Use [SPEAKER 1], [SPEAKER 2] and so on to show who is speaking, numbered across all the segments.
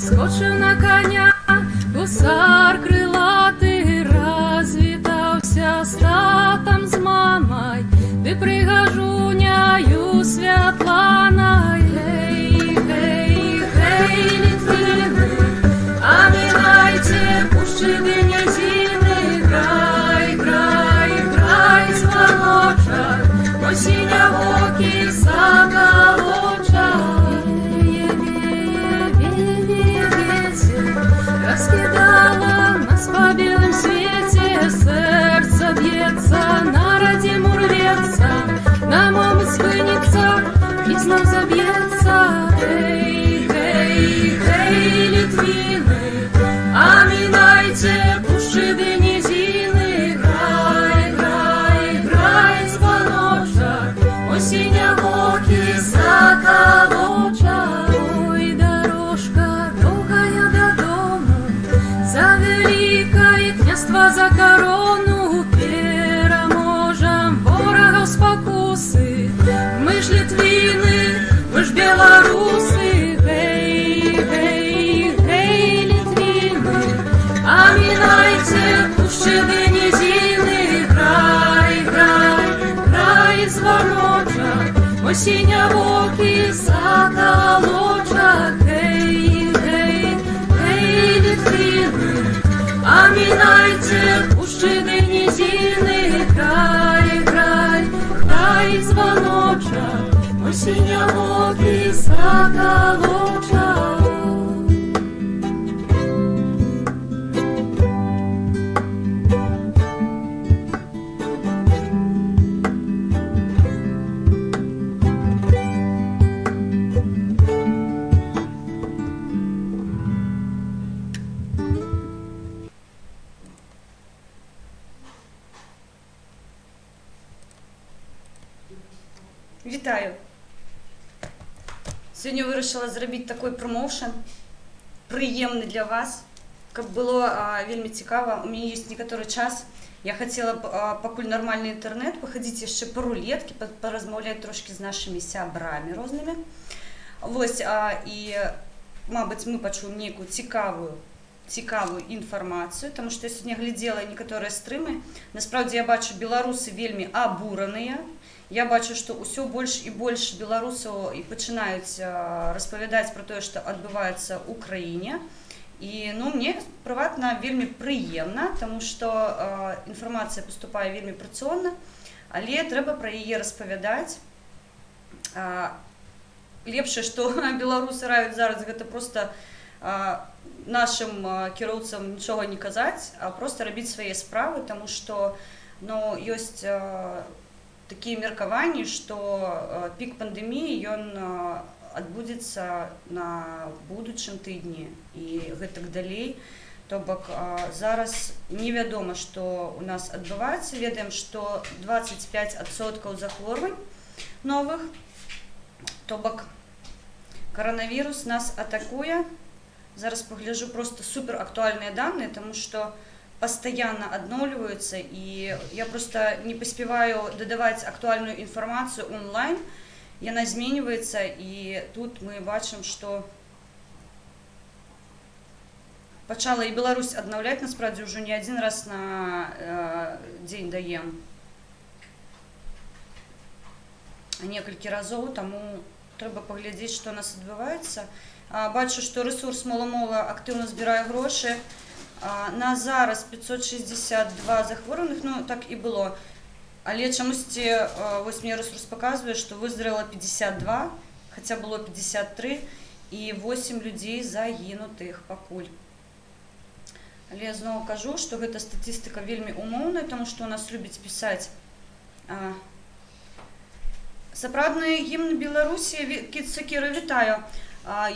[SPEAKER 1] скочив на коня, гусар крилатий, розвітався з татом, з мамой, ти пригажуняю Святлана. Гей, гей, гей, Литвины, а минайте пущи низины, грай, грай, грай, звоночок, осінньовокий соколочок. Раскидала нас по белым свете, сердце бьется, на родиму рвется, на момент спынется и снова забьется. Эй, эй, эй, Литвины, а минайте пущи да низины, грай, грай, грай, звоночок, осінньовокий соколочок. Ой, дорожка довгая до дому, за великое княство, за корону, переможем ворогов спокусы. Мы ж Литвины, мы ж белорусы. Гей, гей, гей, Литвины, а минайте пущи да низины, грай, грай, грай, звоночок, осінньовокий соколочок. Гей, гей, гей, Литвины, а минайте пущи да низины, грай, грай, грай, звоночок, осінньовокий соколочок.
[SPEAKER 2] Вітаю! Сьогодні вирішила зробити такий промоушен, приємний для вас. Як було вельми цікаво, у мене є некоторий час. Я хотіла б, покуль нормальний інтернет, походити ще по рулетці, порозмовляти трошки з нашими сябрами різними. Ось, і, мабуть, ми почуємо неяку цікаву інформацію, тому що я сьогодні гляділа некоторі стріми. Насправді я бачу, білоруси вельми обурені. Я бачу, що усе більше і більше білорусів і починають розповідати про те, що відбувається в Україні. І мені приватно вельми приємно, тому що інформація поступає вельми порціонно, але треба про її розповідати. Лепше, що білоруси рають зараз, це просто нашим кіровцям нічого не казати, а просто робити свої справи, тому що є такие меркования, что пик пандемии отбудется на будущем тижні і так далей. Тобто зараз невідомо, що у нас відбувається. Ведаємо, що 25% захворювань нових. Тобто коронавірус нас атакує. Зараз погляжу просто супер актуальні дані, тому що постоянно обновляются, и я просто не поспеваю додавать актуальную информацию онлайн, и она изменивается, и тут мы бачим, что почала и Беларусь обновлять, насправді, уже не один раз на день даем, а несколько разов, тому треба поглядеть, що у нас відбувається. Бачу, що ресурс Моломола активно збирає гроші. На зараз 562 захворюваних, так і було. Але чомусь ось мені ресурс показує, що виздоровіло 52, хоча було 53, і 8 людей загинутих покуль. Але я знову кажу, що ця статистика вельми умовна, тому що у нас люблять писати сапраўдний гімн Білорусі. Кіра, вітаю.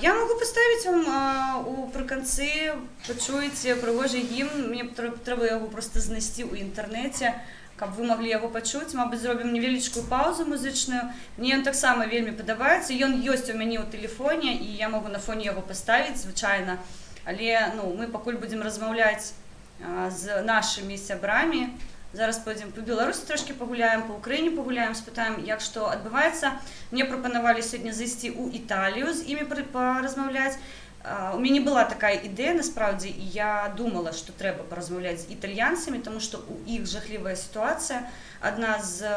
[SPEAKER 2] Я могу поставить вам уприкінці, почуєте пригожий гімн, мені треба його просто знайти у інтернеті, щоб ви могли його почути. Мабуть, зробимо невеличку паузу музичну. Мені він так само вельми подобається, він є у мене у телефоні, і я можу на фоні його поставити, звичайно. Але ми покуль будемо розмовляти з нашими сябрами. Зараз поїдемо по Білорусі трошки погуляємо, по Україні погуляємо, спитаємо, як що відбувається. Мені пропонували сьогодні зайти у Італію з ними порозмовляти. У мене була така ідея, насправді, і я думала, що треба порозмовляти з італьянцями, тому що у їх жахлива ситуація, одна з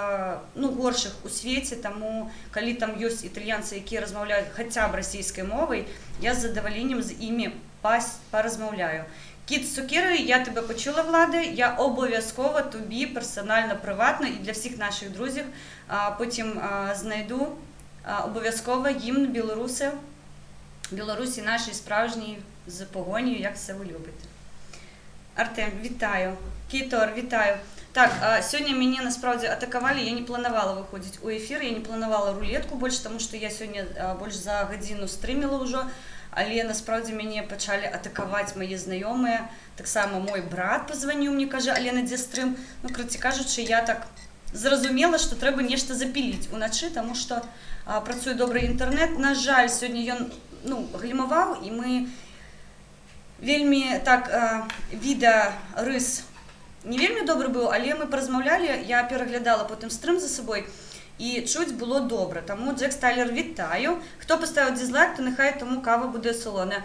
[SPEAKER 2] горших у світі, тому коли там є італьянці, які розмовляють хоча б російською мовою, я з задоволенням з ними порозмовляю. Кіт з цукерою, я тебе почула, Влади, я обов'язково тобі персонально, приватно і для всіх наших друзів потім знайду обов'язково гімн Білорусі нашій справжній з погонею, як все ви любите. Артем, вітаю. Кітор, вітаю. Так, сьогодні мене насправді атакували, я не планувала виходити у ефір, я не планувала рулетку більше, тому що я сьогодні більше за годину стрімила вже, але насправді мене почали атакувати мої знайомі, так само мій брат позвонив мені, каже, Алена, де стрім? Ну, коротше кажучи, я так зрозуміла, що треба нечто запілити уночі, тому що працює добрий інтернет. На жаль, сьогодні він глімував, і ми вельми так відеорис не вельми добре був, але ми порозмовляли, я переглядала потім стрім за собою, і чуть було добре. Тому Джек Стайлер, вітаю. Хто поставив дизлайк, то нехай тому кава буде солона.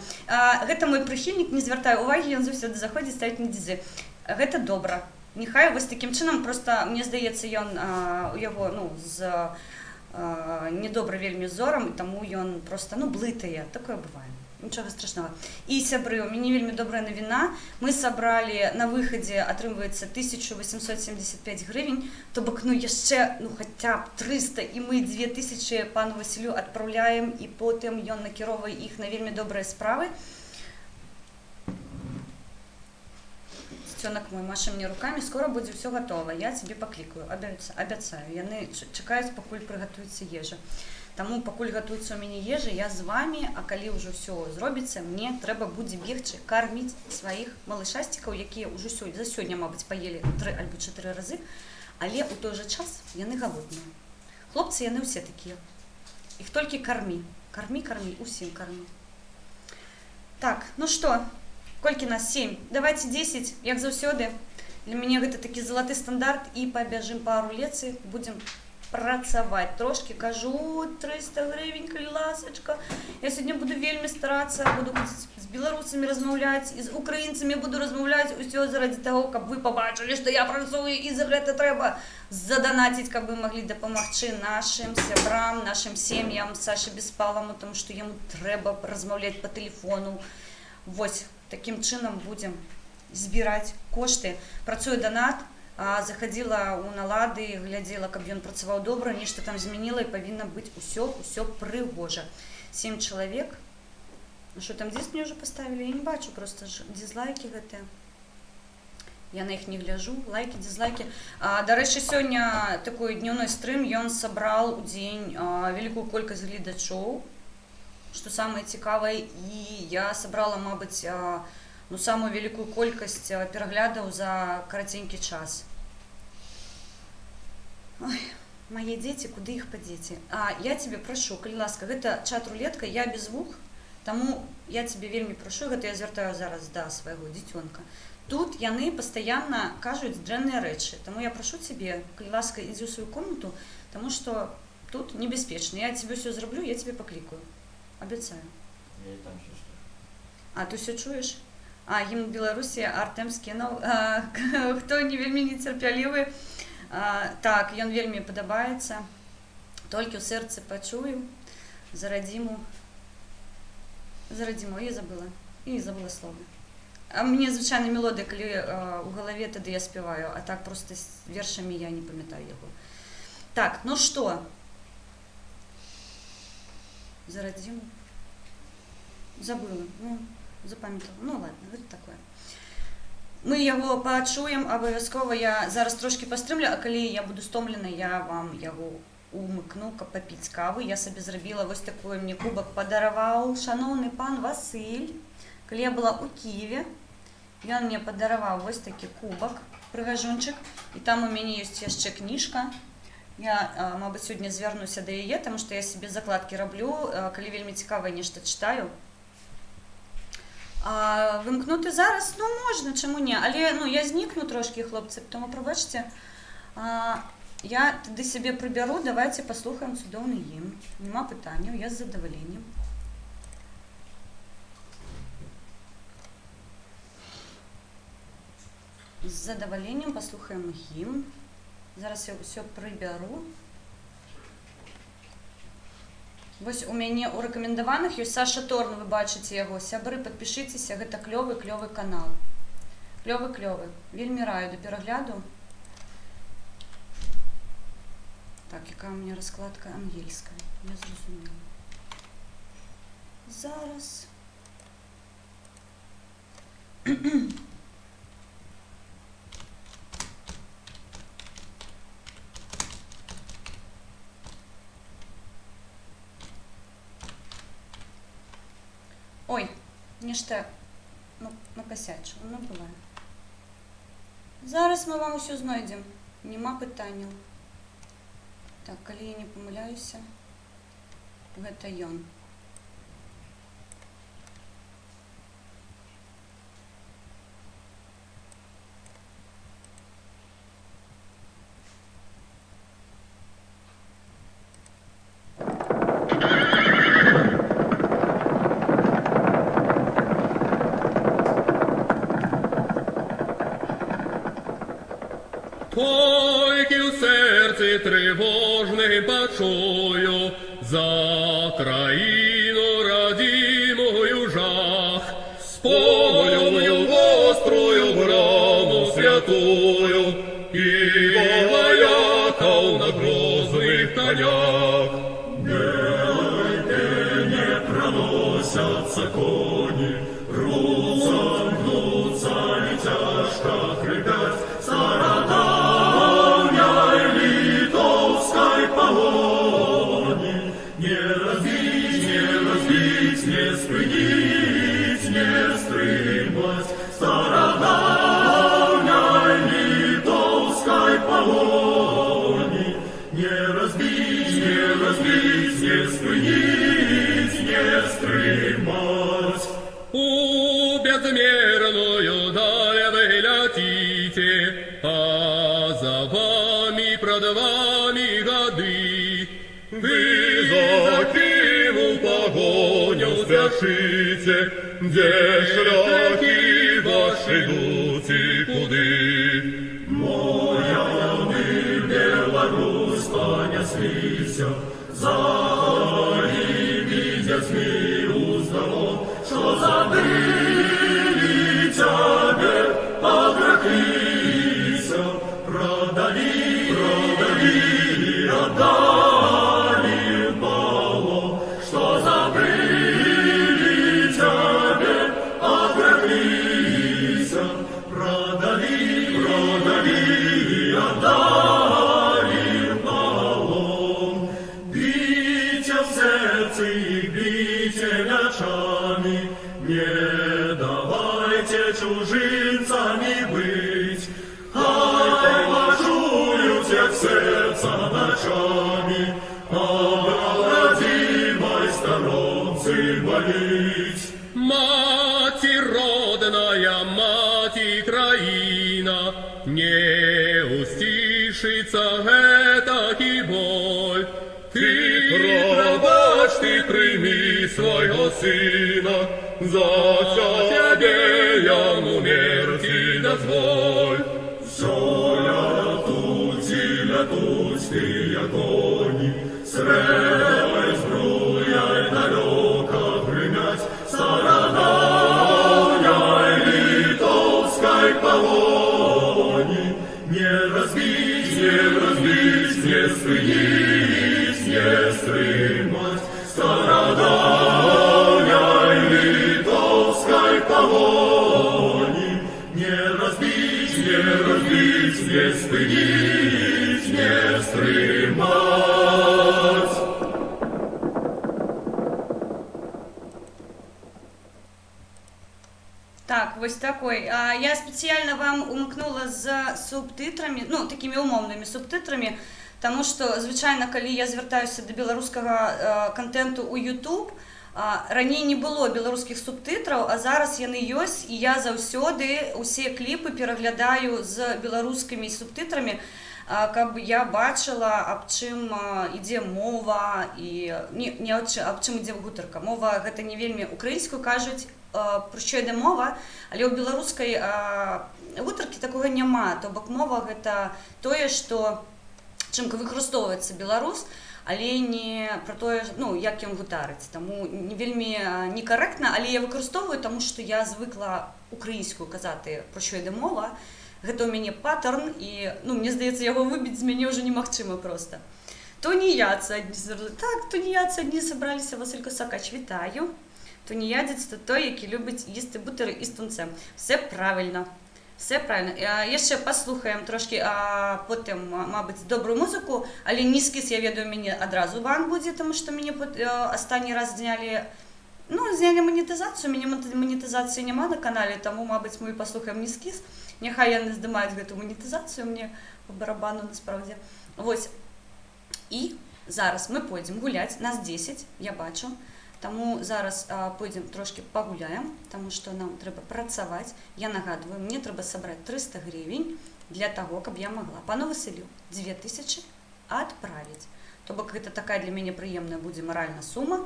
[SPEAKER 2] Гэта мой прихильник, не звертаю уваги, він завжди заходить, ставить на дизи. Гэта добре. Нехай ось таким чином, просто мені здається, він у його з недобре вельми зором, і тому він просто блитає. Таке буває. Нічого страшного. І сябри, у мене вельми добра новина. Ми собрали на виході, отримується 1875 гривень, то бок, ще, хоча б 300, і ми 2000 пану Василю відправляємо, і потім він накеровує їх на вельми добрі справи. Стенок мой, маша мне руками, скоро буде все готово, я тебе покликаю, обіцяю. Яны чекають, покуль приготується їжа. Тому, покуль готується у мене їжа, я з вами, а коли вже все зробиться, мені треба буде бігти кормити своїх малишастиків, які вже за сьогодні, мабуть, поїли 3 або 4 рази, але у той же час вони голодні. Хлопці, вони всі такі. Їх тільки корми. Корми, усім корми. Так, ну що? Колькі нас? 7. Давайте 10, як завсёды. Для мяне гэта такі залаты стандарт, і пабяжым пару лекцый, будзем працаваць. Трошки кажу, 300 гривень, калі ласачка. Я сьогодні буду вельми старатися, буду з білорусами розмовляти, і з українцями буду розмовляти, усё заради того, каб ви побачили, що я працюю, і за гэта треба задонатить, каб ви могли допомогти нашим сябрам, нашим сім'ям, Саші Беспалому, тому що йому треба розмовляти по телефону. Ось. Таким чином будемо збирати кошти. Працює донат, заходила у Налады, глядела, каб ён працаваў добра, нешта там змянила, і павінна быць усё прыгожа. 7 чалавек. Ну что, там диск мне уже поставили? Я не бачу, просто дизлайки гэтыя. Я на іх не гляжу. Лайки, дизлайки. До речі, сёння такой дневной стрим, ён сабрал у дзень великую колькасць гледачоў. Что самое цікавае, і я сабрала, мабуть, самую великую колькасць пераглядаў за караценькі час. Ой, мои дети, куды их подети? Я тебе прошу, калі ласка, гэта чат-рулетка, я без вух, тому я тебе вельми прошу, гэта я звяртаю зараз да свайго дзіцёнка. Тут яны пастаянна кажуць дрэнныя рэчы, тому я прошу тебе, калі ласка, ідзі ў свою комнату, тому что тут небяспечна. Я тебе все зроблю, я тебе покликаю. Обіцяю.
[SPEAKER 3] Я і там все слышу.
[SPEAKER 2] Ти все чуєш? Гімн Білорусі Артем скинув. Хто не вельми нецярплівий, так, ён вельми падабаецца. Толькі ў сэрцы пачую. Зарадзіму. І забыла слова. Мне звычайна мелодыя, калі у галаве, тады я спяваю, а так просто з вершамі я не памятаю яго. Так, ну што? Зарадзіму. Забыла. Запамятала. Ну ладно, гэта такое. Мы яго пачуем абавязкова. Я зараз трошки пастрымлю, а калі я буду стомлена, я вам яго умыкну, каб папіць кавы. Я сабе зрабіла вось такой, мне кубак падараваў шаноўны пан Васыль. Калі я была ў Киеве, ён мне падараваў вось такі кубак, прыгажунчык, і там у мяне ёсць яшчэ кніжка. Я, мабуть, сьогодні звернуся до яе, тому що я собі закладки роблю, коли вельми цікаве нешта читаю. Вимкнути зараз? Ну, можна, чому ні. Але я зникну трошки, хлопці, тому пробачте. Я тоді собі приберу, давайте послухаємо чудовний гімн. Нема питання, я з задоволенням. З задоволенням послухаємо гімн. Зараз я все приберу. Ось у мяне у рэкамендаваных ёсць Саша Торн, вы бачыце яго. Сябры, падпішыцеся, гэта клёвы канал. Клёвы. Вельмі раю да перагляду. Так, якая у меня раскладка ангельская. Я зразумела. Зараз. Ой, нешта накосячила, ну бывает. Зараз мы вам усё знойдзем, нема пытанняў. Так, калі я не памыляюся, гэта ён.
[SPEAKER 4] Тільки в серці тривожне почую за країну родимую жах, спомню острую браму святую и вояков на грозных конях. Не проносятся кони, гнутся и тяжко хрипят стародавней литовской погони. Не разбить, не спынить, не стримать стародавней литовской погони. Не разбить, не спынить, не стримать. У безмерную даль вы летите, а за вами пред вами годы. Вы за Киеву погоню спешите, где шляхи ваши идут и куды. Моя мы Беларусь понеслися, за ними детьми уздалом, что забыли тебя, отреклися, продали, отдали в полон, что забыли тебя, отреклися, продали, отдали в полон. Бейте в сердце и бейте мячами, не давайте чужинцами быть. Ай, вожую всех сердца ночами, о родимой сторонце болеть. Мать родная, мать краина, не устишится этаки боль. Ты пробачь, ты прими своего сына, за тебе я умерти дозволь. Все лятуть ты огонь, средой збруяй далеко гремять, стародавней литовской погони. Не разбить, не спынить, не стримать стародавней литовской погони. Не разбить, не спынить, не стримать.
[SPEAKER 2] Так, вось такой. Я специально вам умкнула з субтитрами, ну, такими умовними субтитрами, тому що, звичайно, коли я звертаюся до білоруського контенту у YouTube, раней не було білоруських субтитрів, а зараз яны ёсць, і я заўсёды усе кліпы пераглядаю з беларускімі субтитрамі. каб я бачыла, аб чым ідзе мова і не аб чым ідзе гутарка. Мова гэта не вельмі украінскую кажуць, пра што йде мова, але ў беларускай гутаркі такога няма. То бок мова гэта тое, што чым выкарыстоўваецца беларус, але не пра тое, ну, як ён гутарыць. Таму не вельмі некарэктна, але я выкарыстоўваю, таму што я звыкла украінскую казати, пра што йде мова. Гэта ў мяне паттерн, і, ну, мне здаецца, яго выбіць з мяне ўжо немагчыма проста. Тунеядцы адні, так, тунеядцы адні сабраліся, Василь Косакач, вітаю. Тунеядзец – це той, який любить їсти бутери із тунцем. Все правильно. Все правильно. Ще послухаємо трошки, а потім, мабуть, добру музику, але низькіс, я ведаю, мені одразу бан буде, тому що мені останній раз зняли, ну, зняли монетизацію, мені монетизації нема на каналі, тому, мабуть, ми послухаємо низькіс. Нехай я не здимаю цю монетизацію, мені по барабану насправді. Ось. І зараз ми пойдемо гуляти, нас 10, я бачу. Тому зараз пойдемо трошки погуляємо, тому що нам треба працювати. Я нагадую, мені треба зібрати 300 гривень для того, щоб я могла пану Василю 2000 відправити. Тобто це така для мене приємна буде моральна сума.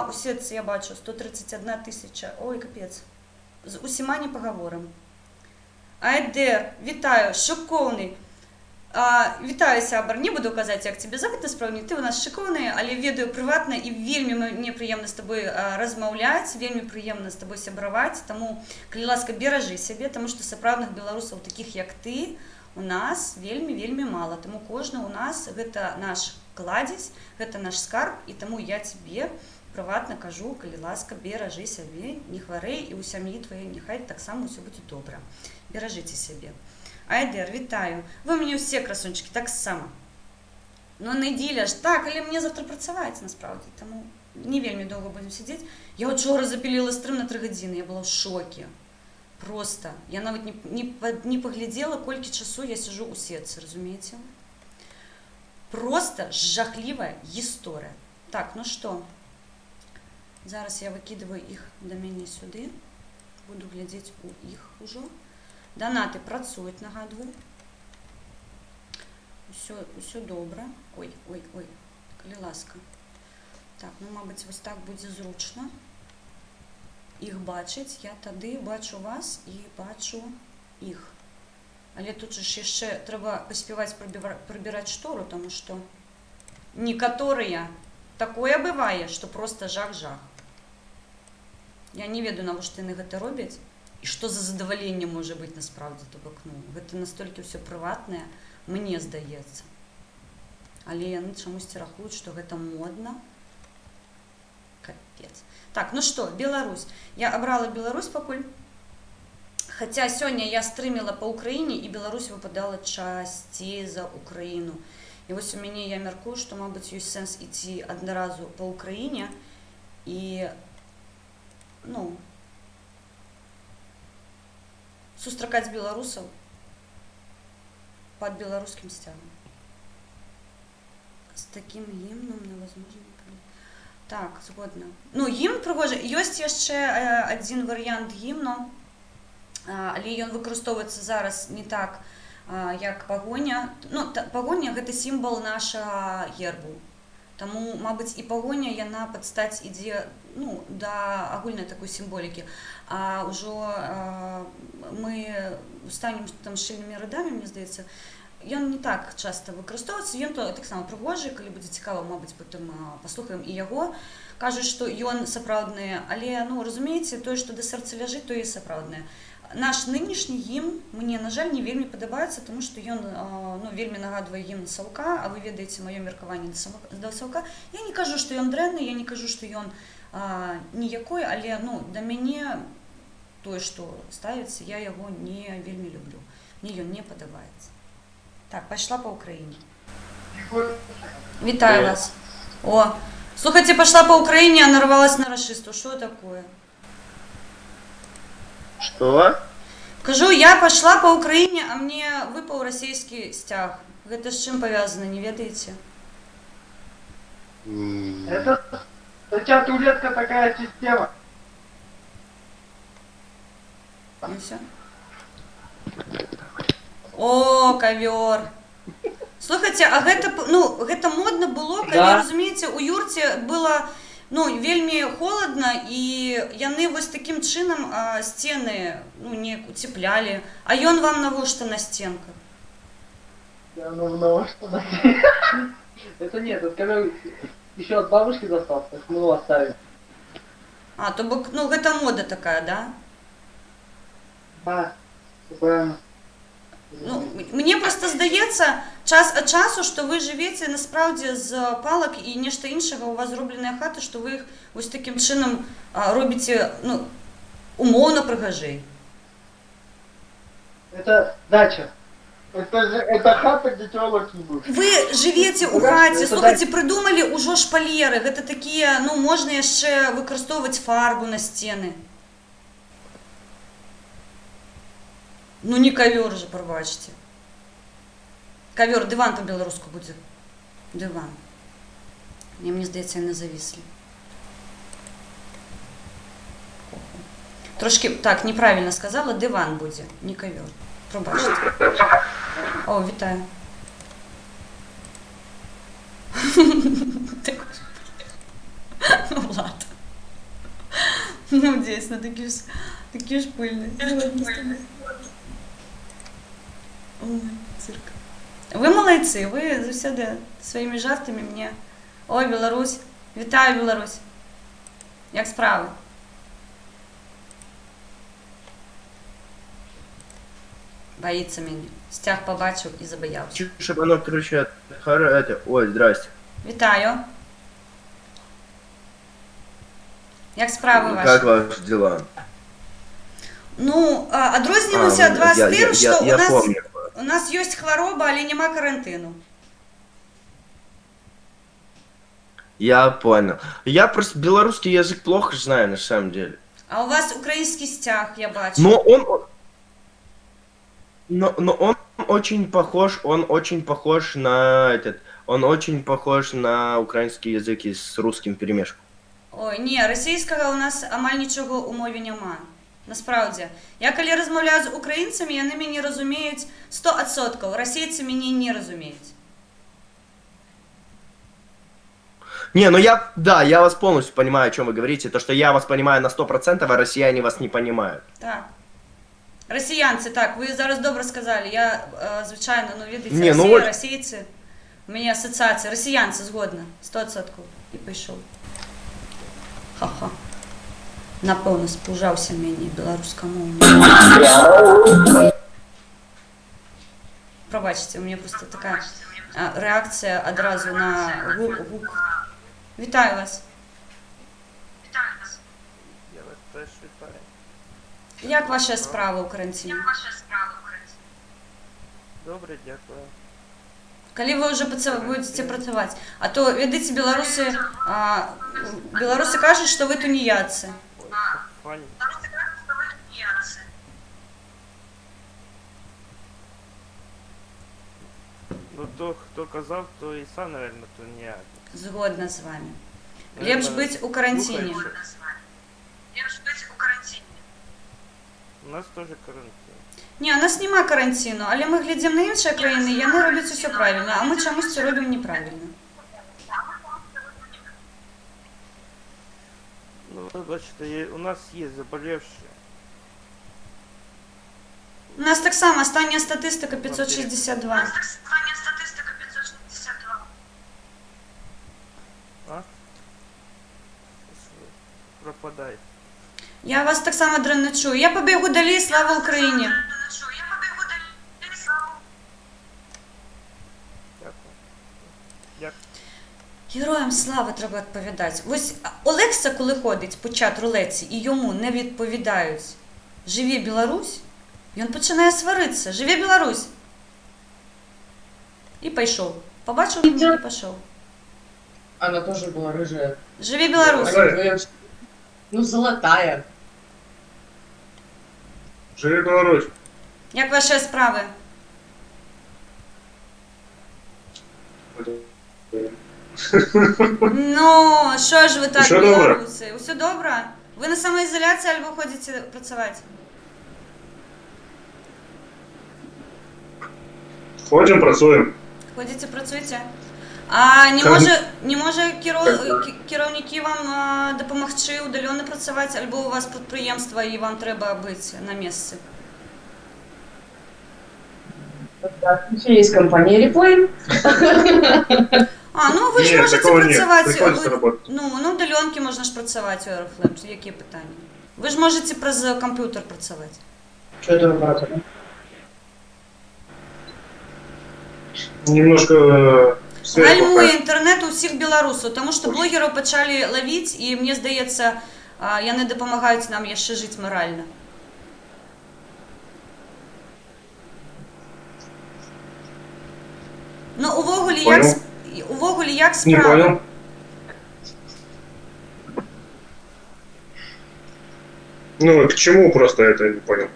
[SPEAKER 2] У сетці я бачу 131 тисяча, ой, капець, з усіма не поговоримо. Айдер, вітаю, шокований. Вітаю, сябар, не буду казати, як тебе звати насправді, ти у нас шикований, але ведаю приватно і вельми мені приємно з тобою розмовляти, вельми приємно з тобою сябравати, тому, коли ласка, бережи себе, тому що сапраўдных беларусаў, таких як ти, у нас вельми мало, тому кожны у нас, гэта наш кладезь, гэта наш скарб, і тому я тебе приватно кажу, коли ласка, бережи себе, не хворей, і у сям'ї твоєї нехай так само все буде добре. Бережите себе. Айдер, вітаю. Ви мені всі, красунчики, так само. Ну, неділя ж, так, але мені завтра працювати, насправді, тому не вельми довго будемо сидіти. Я от вчора запилила стрим на 3 години, я була в шокі. Просто. Я навіть не поглядела, колькі часу я сижу у сетці, розумієте? Просто жахлива історія. Так, ну що, зараз я викидаю їх до мене сюди, буду глядіти у їх уже. Донати працюють, нагадую. Все добре. Ой, коли ласка. Так, ну, мабуть, ось так буде зручно їх бачить. Я тоді бачу вас і бачу їх. Але тут же ще треба поспівати прибирати штору, тому що некоторые такое буває, що просто жах-жах. Я не веду, на що вони це роблять. І що за задоволення може бути насправді, тобто, ну, це настільки все приватне, мені здається. Але яны чомусь рахують, що це модно. Капець. Так, ну що, Беларусь. Я обрала Беларусь покуль. Хоча сьогодні я стримила по Україні, і Беларусь випадала часті за Україну. І ось у мене я міркую, що, мабуть, є сенс йти одноразу по Україні. І, ну, сустракаць беларусаў под беларускім сцягам. З такім гімном невозможно. Так, згодна. Ну, гімн прыгожы. Ёсць яшчэ адзін варыянт гімну, але ён выкарыстоўваецца зараз не так, як пагоня. Ну, пагоня – гэта сімвал нашага гербу. Таму, мабыць, і пагоня, яна падстаць ідзе, ну, да агульнай такой сімволікі. А ўжо мы станем там шчыльнымі радамі, мне здаецца, ён не так часта выкарыстоўваецца, ён таксама прыгожы, калі будзе цікава, мабыць, потым паслухаем і яго. Кажуць, што ён сапраўдны, але, ну, разумееце, тое, што да сэрца ляжыць, тое і сапраўднае. Наш нынешні гімн мне, на жаль, не вельмі падабаецца, тому што ён, ну, вельмі нагадвае гімн Саўка, а вы ведаеце маё меркаванне да Саўка. Я не кажу, што ён дрэнны, я не кажу, што ён ніякой, але, ну, да мяне тое, што ставіцца, я яго не вельмі люблю. Мне ён не падабаецца. Так, пайшла па Ўкраіне. Вітаю вас. О, слухайте, пошла по Украине, а нарвалась на рашисту. Что такое?
[SPEAKER 5] Что?
[SPEAKER 2] Кажу, я пошла по Украине, а мне выпал российский стяг. Это с чем повязано, не ведаете?
[SPEAKER 5] Это у тебя тулетка такая система.
[SPEAKER 2] Ну все. О, ковер. Слухайте, а гэта модна было, калі,
[SPEAKER 5] Да.
[SPEAKER 2] разумееце, у юрце было, вельмі холодна, і яны вось такім чынам сцены, неяк уцеплялі. А ён вам навошта на стенках?
[SPEAKER 5] Да, ну что да. Это нет, это ковер еще от бабушки достался, так мы его оставим.
[SPEAKER 2] А, то бок, гэта мода такая, да?
[SPEAKER 5] Да, всё правильно.
[SPEAKER 2] Мне просто здаецца, час ад часу, што вы жывеце насправдзе з палак і нешта іншага, у вас зробленыя хаты, што вы іх вось такім чынам робіце, умоўна прыгажэй.
[SPEAKER 5] Это дача. Это хата, где телок ебут.
[SPEAKER 2] Вы жывеце ў хаце, слухайце, прыдумалі ўжо шпалеры, гэта такія, можна яшчэ выкарыстоўваць фарбу на сцены. Не ковер же, пробачьте. Ковер, диван по-белоруску будет. Диван. Мне здається, не зависли. Трошки, так, неправильно сказала, диван буде, не ковер. Пробачте. О, вітаю. Влад. Дійсно, такі ж пильні. Ой, цирк. Ви молодці, ви завсюди своїми жартами мені. Ой, Білорусь, вітаю, Білорусь. Як справи? Боїться мені. Стяг побачив і забоявся.
[SPEAKER 6] Чтобы оно, короче, это... Ой, здрасте.
[SPEAKER 2] Вітаю. Як справи ваші?
[SPEAKER 6] Как ваши дела?
[SPEAKER 2] Адрознімося від вас тим, що
[SPEAKER 6] я помню.
[SPEAKER 2] у нас є хвороба, але нема карантину.
[SPEAKER 6] Я понял. Я просто белорусский язык плохо знаю, на самом деле.
[SPEAKER 2] А у вас український стяг, я бачу.
[SPEAKER 6] Но он очень похож на этот... Он очень похож на украинский язык с русским перемешку.
[SPEAKER 2] Ой, ні, російського у нас амаль нічого у мові нема. Насправді. Я коли розмовляю з українцями, вони мене розуміють 100%, російці мене не розуміють.
[SPEAKER 6] Не, ну я вас полностью понимаю, о чем вы говорите. То, что я вас понимаю на 100%, а россияне вас не понимают.
[SPEAKER 2] Так. Росіянці, так, ви зараз добре сказали. Я, звичайно, видите,
[SPEAKER 6] Ні,
[SPEAKER 2] Росія, російці. У мене асоціація. Росіянці, згодна. 100%. І пішов. Ха-ха. Напевно, спужався мені білоруськомовний. Пробачте, у мене просто така реакція одразу на гук. Вітаю вас.
[SPEAKER 7] Я вас теж вітаю.
[SPEAKER 2] Як ваша справа у карантині?
[SPEAKER 7] Добре, дякую.
[SPEAKER 2] Коли ви вже будете працювати? А то, видите, білоруси кажуть, що ви тунеядці.
[SPEAKER 7] Ой, пані. Ну, то, хто казав, то і сам, напевно, то ніяк.
[SPEAKER 2] Згодна з вами. Лепш бути у карантині.
[SPEAKER 7] У нас теж карантин.
[SPEAKER 2] Ні, у нас нема карантину, але ми глядимо на інші країни, і вони роблять все правильно, а ми чомусь це робимо неправильно.
[SPEAKER 7] Ну, ви бачите, у нас є заболівші.
[SPEAKER 2] У нас так само, остання статистика 562.
[SPEAKER 7] А? Щось ви пропадаєте.
[SPEAKER 2] Я вас так само дренно чую. Я побігу далі, слава Україні.
[SPEAKER 7] Дякую. Дякую.
[SPEAKER 2] Героям слави треба відповідати. Ось Олекса, коли ходить по чат-рулетці і йому не відповідають «Живі Білорусь», він починає сваритися «Живі Білорусь!» І пішов. Побачив мене і пішов.
[SPEAKER 8] Она тоже была рыжая.
[SPEAKER 2] «Живі Білорусь!»
[SPEAKER 8] Ну, золотая.
[SPEAKER 4] Живи Беларусь.
[SPEAKER 2] Як ваші справи? Ну, що ж ви так,
[SPEAKER 4] Все добре.
[SPEAKER 2] білоруси? Усе добре? Ви на самоізоляції або ходите працювати?
[SPEAKER 4] Ходим, працуем.
[SPEAKER 2] Ходите, працюєте? А не може керівники вам допомогти удаленно працювати, або у вас підприємство і вам треба бути на місці?
[SPEAKER 8] Еще есть компания Replay.
[SPEAKER 2] Ну ви ж
[SPEAKER 9] Ні,
[SPEAKER 2] можете
[SPEAKER 9] такого ні.
[SPEAKER 2] працювати.
[SPEAKER 9] Приходиться работать.
[SPEAKER 2] Ну, удаленки можна ж працювати у Airflame, які питання? Ви ж можете през комп'ютер працювати.
[SPEAKER 8] Что это вы
[SPEAKER 9] Немножко связь
[SPEAKER 2] Гальмує
[SPEAKER 9] плохая.
[SPEAKER 2] інтернет у всіх білорусів, тому що блогерів почали ловити, і мені здається, вони допомагають нам ще жити морально. Ну, увогуле, як
[SPEAKER 9] Не
[SPEAKER 2] справа?
[SPEAKER 9] понял. Ну, к чему просто это не понял?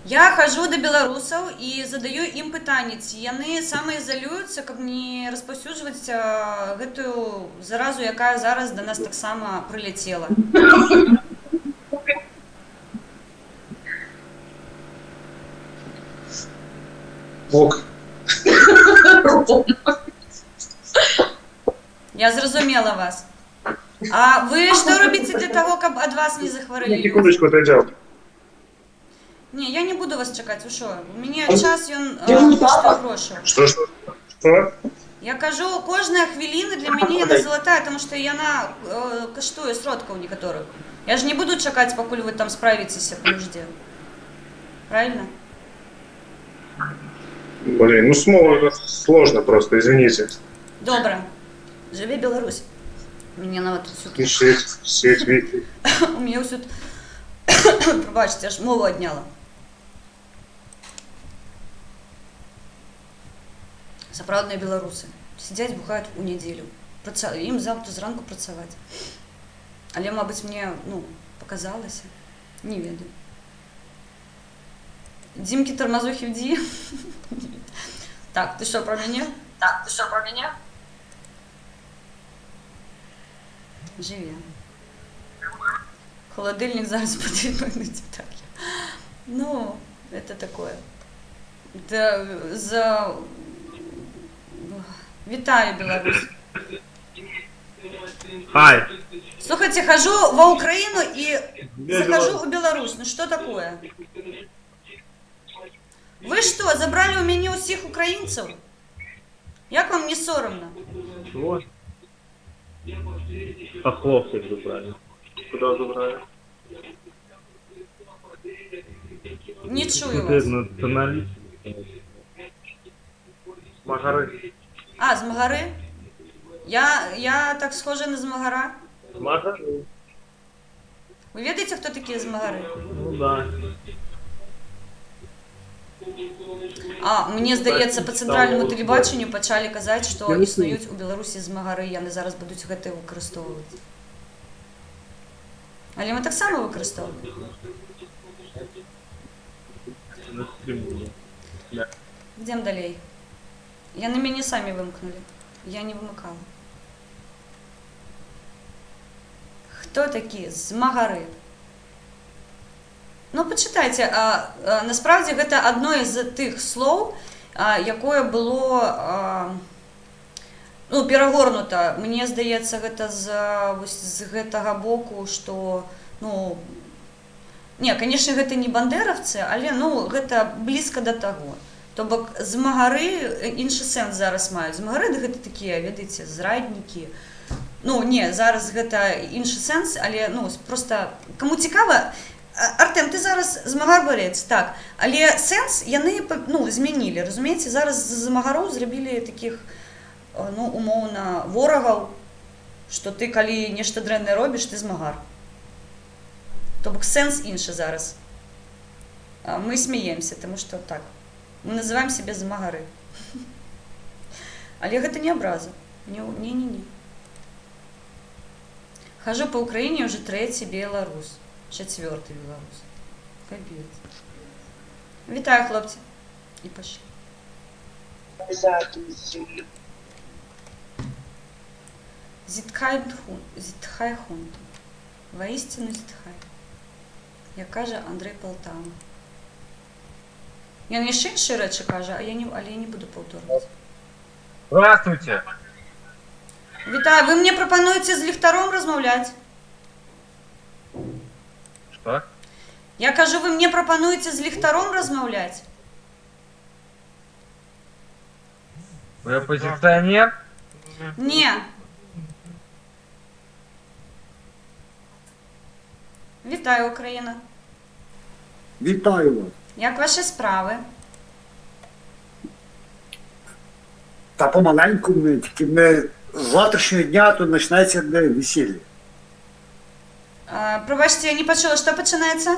[SPEAKER 2] Я хожу до белорусов и задаю им питання, ці яны самоізолюються, каб не розповсюджувати гэтую заразу, яка зараз до нас так само прилетела.
[SPEAKER 9] Ок.
[SPEAKER 2] Я зрозуміла вас. А ви що робите для того, каб ад вас не захворели?
[SPEAKER 9] Секундочку, отойдем.
[SPEAKER 2] Ні, я не буду вас чекати, ви що? У мене час, він коштує гроші.
[SPEAKER 9] Что?
[SPEAKER 2] Я кажу, кожна хвилина для мене вона золотая, тому що вона коштує сродка у некоторих. Я ж не буду чекати, поки ви там справитеся по нужді. Правильно?
[SPEAKER 9] Блин, ну снова сложно просто, извините.
[SPEAKER 2] Добре. Живи Беларусь. Мені на вот всю...
[SPEAKER 9] Сеть,
[SPEAKER 2] У мене всю... Пробачте, аж мову одняла. Сапраўдныя беларусы. Сидять, бухают у неділю. Їм завтра зранку працювати. Але, мабуть, мені, показалося. Не ведаю. Дімки тормозухи в дії. Так, ти що про мене? Живе. Холодильник зараз потрібно мити. Так. Ну, это такое. Это за... Вітаю, Беларусь.
[SPEAKER 7] Хай.
[SPEAKER 2] Слухайте, хожу во Украину и захожу в Беларусь. Ну что такое? Вы что, забрали у меня у всех украинцев? Як вам не соромно?
[SPEAKER 7] Чего? А хлопцев забрали. Куда забрали?
[SPEAKER 2] Не чую
[SPEAKER 7] Ты
[SPEAKER 2] вас.
[SPEAKER 7] националист. Магары.
[SPEAKER 2] А, з Магари? Я так схожа на Змагара.
[SPEAKER 7] Магары?
[SPEAKER 2] Ви ведаєте, хто такі Змагари?
[SPEAKER 7] Ну да.
[SPEAKER 2] А, мені здається, по центральному телебаченню почали казати, що існують у Білорусі Змагари, і вони зараз будуть гэта використовувати. Але ми так само використовуємо.
[SPEAKER 7] На стриму.
[SPEAKER 2] Йдемо далі. Я на мене самі вимкнули. Я не вимикала. Хто такі Змагари? Ну, почитайте, насправді гэта одно із тих слов, якое було перегорнуто. Мені здається, гэта з гэтага боку, што, не, конечно, гэта не бандеровцы, але, гэта близко до того. То бок Змагары іншы сенс зараз мають. Змагары гэта такія, ведаеце, зраднікі. Не, зараз гэта іншы сенс, але, просто, кому цікава, Артем, ти зараз змагар-борець, так, але сенс яны, змянілі, розумієте? Зараз з змагароў зрабілі таких, умоўна, ворагаў, што ты, калі нешта дрэннае робіш, ты змагар. То бок сенс іншы зараз. Мы смеемся, тому што так, мы называем себе змагары. Але гэта не абраза. Не. Хожу по Украине уже 3-й беларус. 4-й беларус. Капец. Вітаю, хлопці. І пошли. Зітхай хунт. Воістину зітхай. Як каже Андрей Полтава. Ён яшчэ іншыя рэчы кажа, але я не буду паўторваць.
[SPEAKER 10] Здравствуйте.
[SPEAKER 2] Вітаю, ви мені пропонуєте з ліхтаром розмовляти?
[SPEAKER 10] Что?
[SPEAKER 2] Я кажу, ви мені пропонуєте з ліхтаром розмовляти?
[SPEAKER 10] Вы оппозиционер?
[SPEAKER 2] Ні. Вітаю, Україна.
[SPEAKER 11] Вітаю вас.
[SPEAKER 2] Як ваші справи?
[SPEAKER 11] Та помаленьку ми, тільки ми з завтрашнього дня то почнеться весілля.
[SPEAKER 2] Пробачте, я не почула, що починається?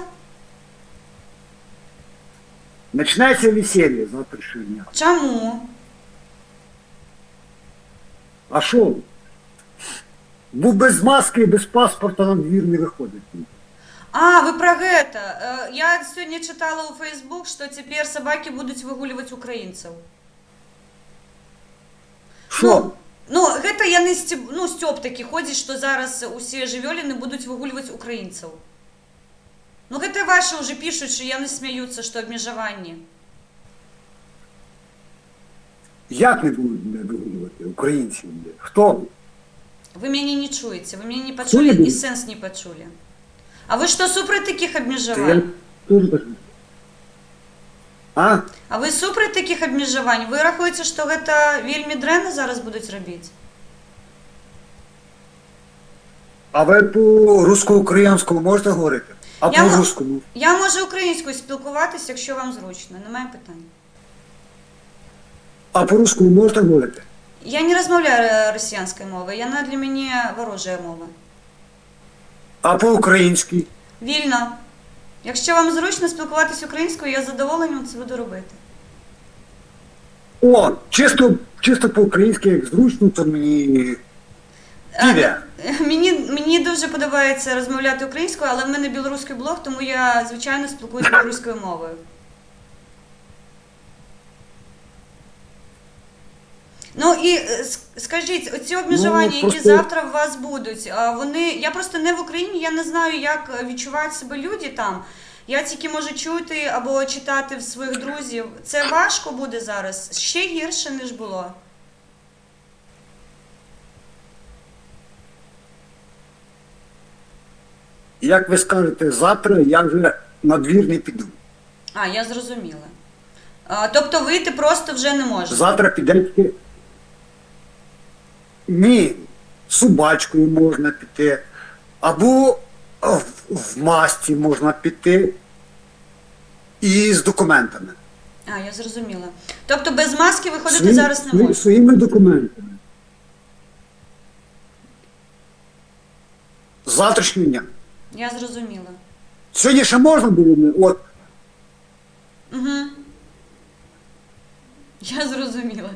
[SPEAKER 11] Почнеться весілля з завтрашнього дня.
[SPEAKER 2] Чому?
[SPEAKER 11] А що? Був без маски і без паспорта на двір не виходить.
[SPEAKER 2] А, ви про это. Я сьогодні читала у Facebook, що тепер собаки будуть вигулювати українців.
[SPEAKER 11] Що?
[SPEAKER 2] Ну, гэта яны сцёб такі ходзіць, што зараз усе жывёліны будуць выгульваць украінцаў. Ну гэта ваши уже пішуць, што яны смяюцца, што абмежаванні.
[SPEAKER 11] Як не будуть мене вигулювати українців? Хто ви?
[SPEAKER 2] Вы мяне не чуеце, вы мяне не
[SPEAKER 11] Хто
[SPEAKER 2] пачулі
[SPEAKER 11] не
[SPEAKER 2] і
[SPEAKER 11] буде?
[SPEAKER 2] сэнс не пачулі. А вы што супраць такіх
[SPEAKER 11] Та я
[SPEAKER 2] абмежавань?
[SPEAKER 11] теж так. А?
[SPEAKER 2] А вы супраць такіх абмежавань? Вы рахуеце, што гэта вельмі дрэнна зараз будуць рабіць?
[SPEAKER 11] А ви по-русько-українському можете говорити? А
[SPEAKER 2] Я м-
[SPEAKER 11] по-руському?
[SPEAKER 2] Я можу українською спілкуватися, якщо вам зручно, немає питань.
[SPEAKER 11] А по-руському можете говорити?
[SPEAKER 2] Я не розмовляю росіянською мовою, вона для мене ворожа мова.
[SPEAKER 11] А по-українськи?
[SPEAKER 2] Вільно. Якщо вам зручно спілкуватися українською, я з задоволенням це буду робити.
[SPEAKER 11] О, чисто по-українськи, як зручно, то мені піде.
[SPEAKER 2] Мені дуже подобається розмовляти українською, але в мене білоруський блог, тому я, звичайно, спілкуюся білоруською мовою. Ну і скажіть, оці обмежування, які
[SPEAKER 11] просто-
[SPEAKER 2] завтра у вас будуть, вони, я просто не в Україні, я не знаю, як відчувають себе люди там. Я тільки можу чути або читати в своїх друзів. Це важко буде зараз, ще гірше, ніж було.
[SPEAKER 11] Як ви скажете, завтра я вже на двір не піду.
[SPEAKER 2] А, я зрозуміла. Тобто вийти просто вже не можете?
[SPEAKER 11] Завтра підете. Ні, з собачкою можна піти. Або в масці можна піти. І з документами.
[SPEAKER 2] А, я зрозуміла. Тобто без маски виходити зараз не можна?
[SPEAKER 11] Своїми документами. З завтрашнього дня.
[SPEAKER 2] Я зрозуміла.
[SPEAKER 11] Сьогодні ще можна було, от,
[SPEAKER 2] Угу. Я зрозуміла.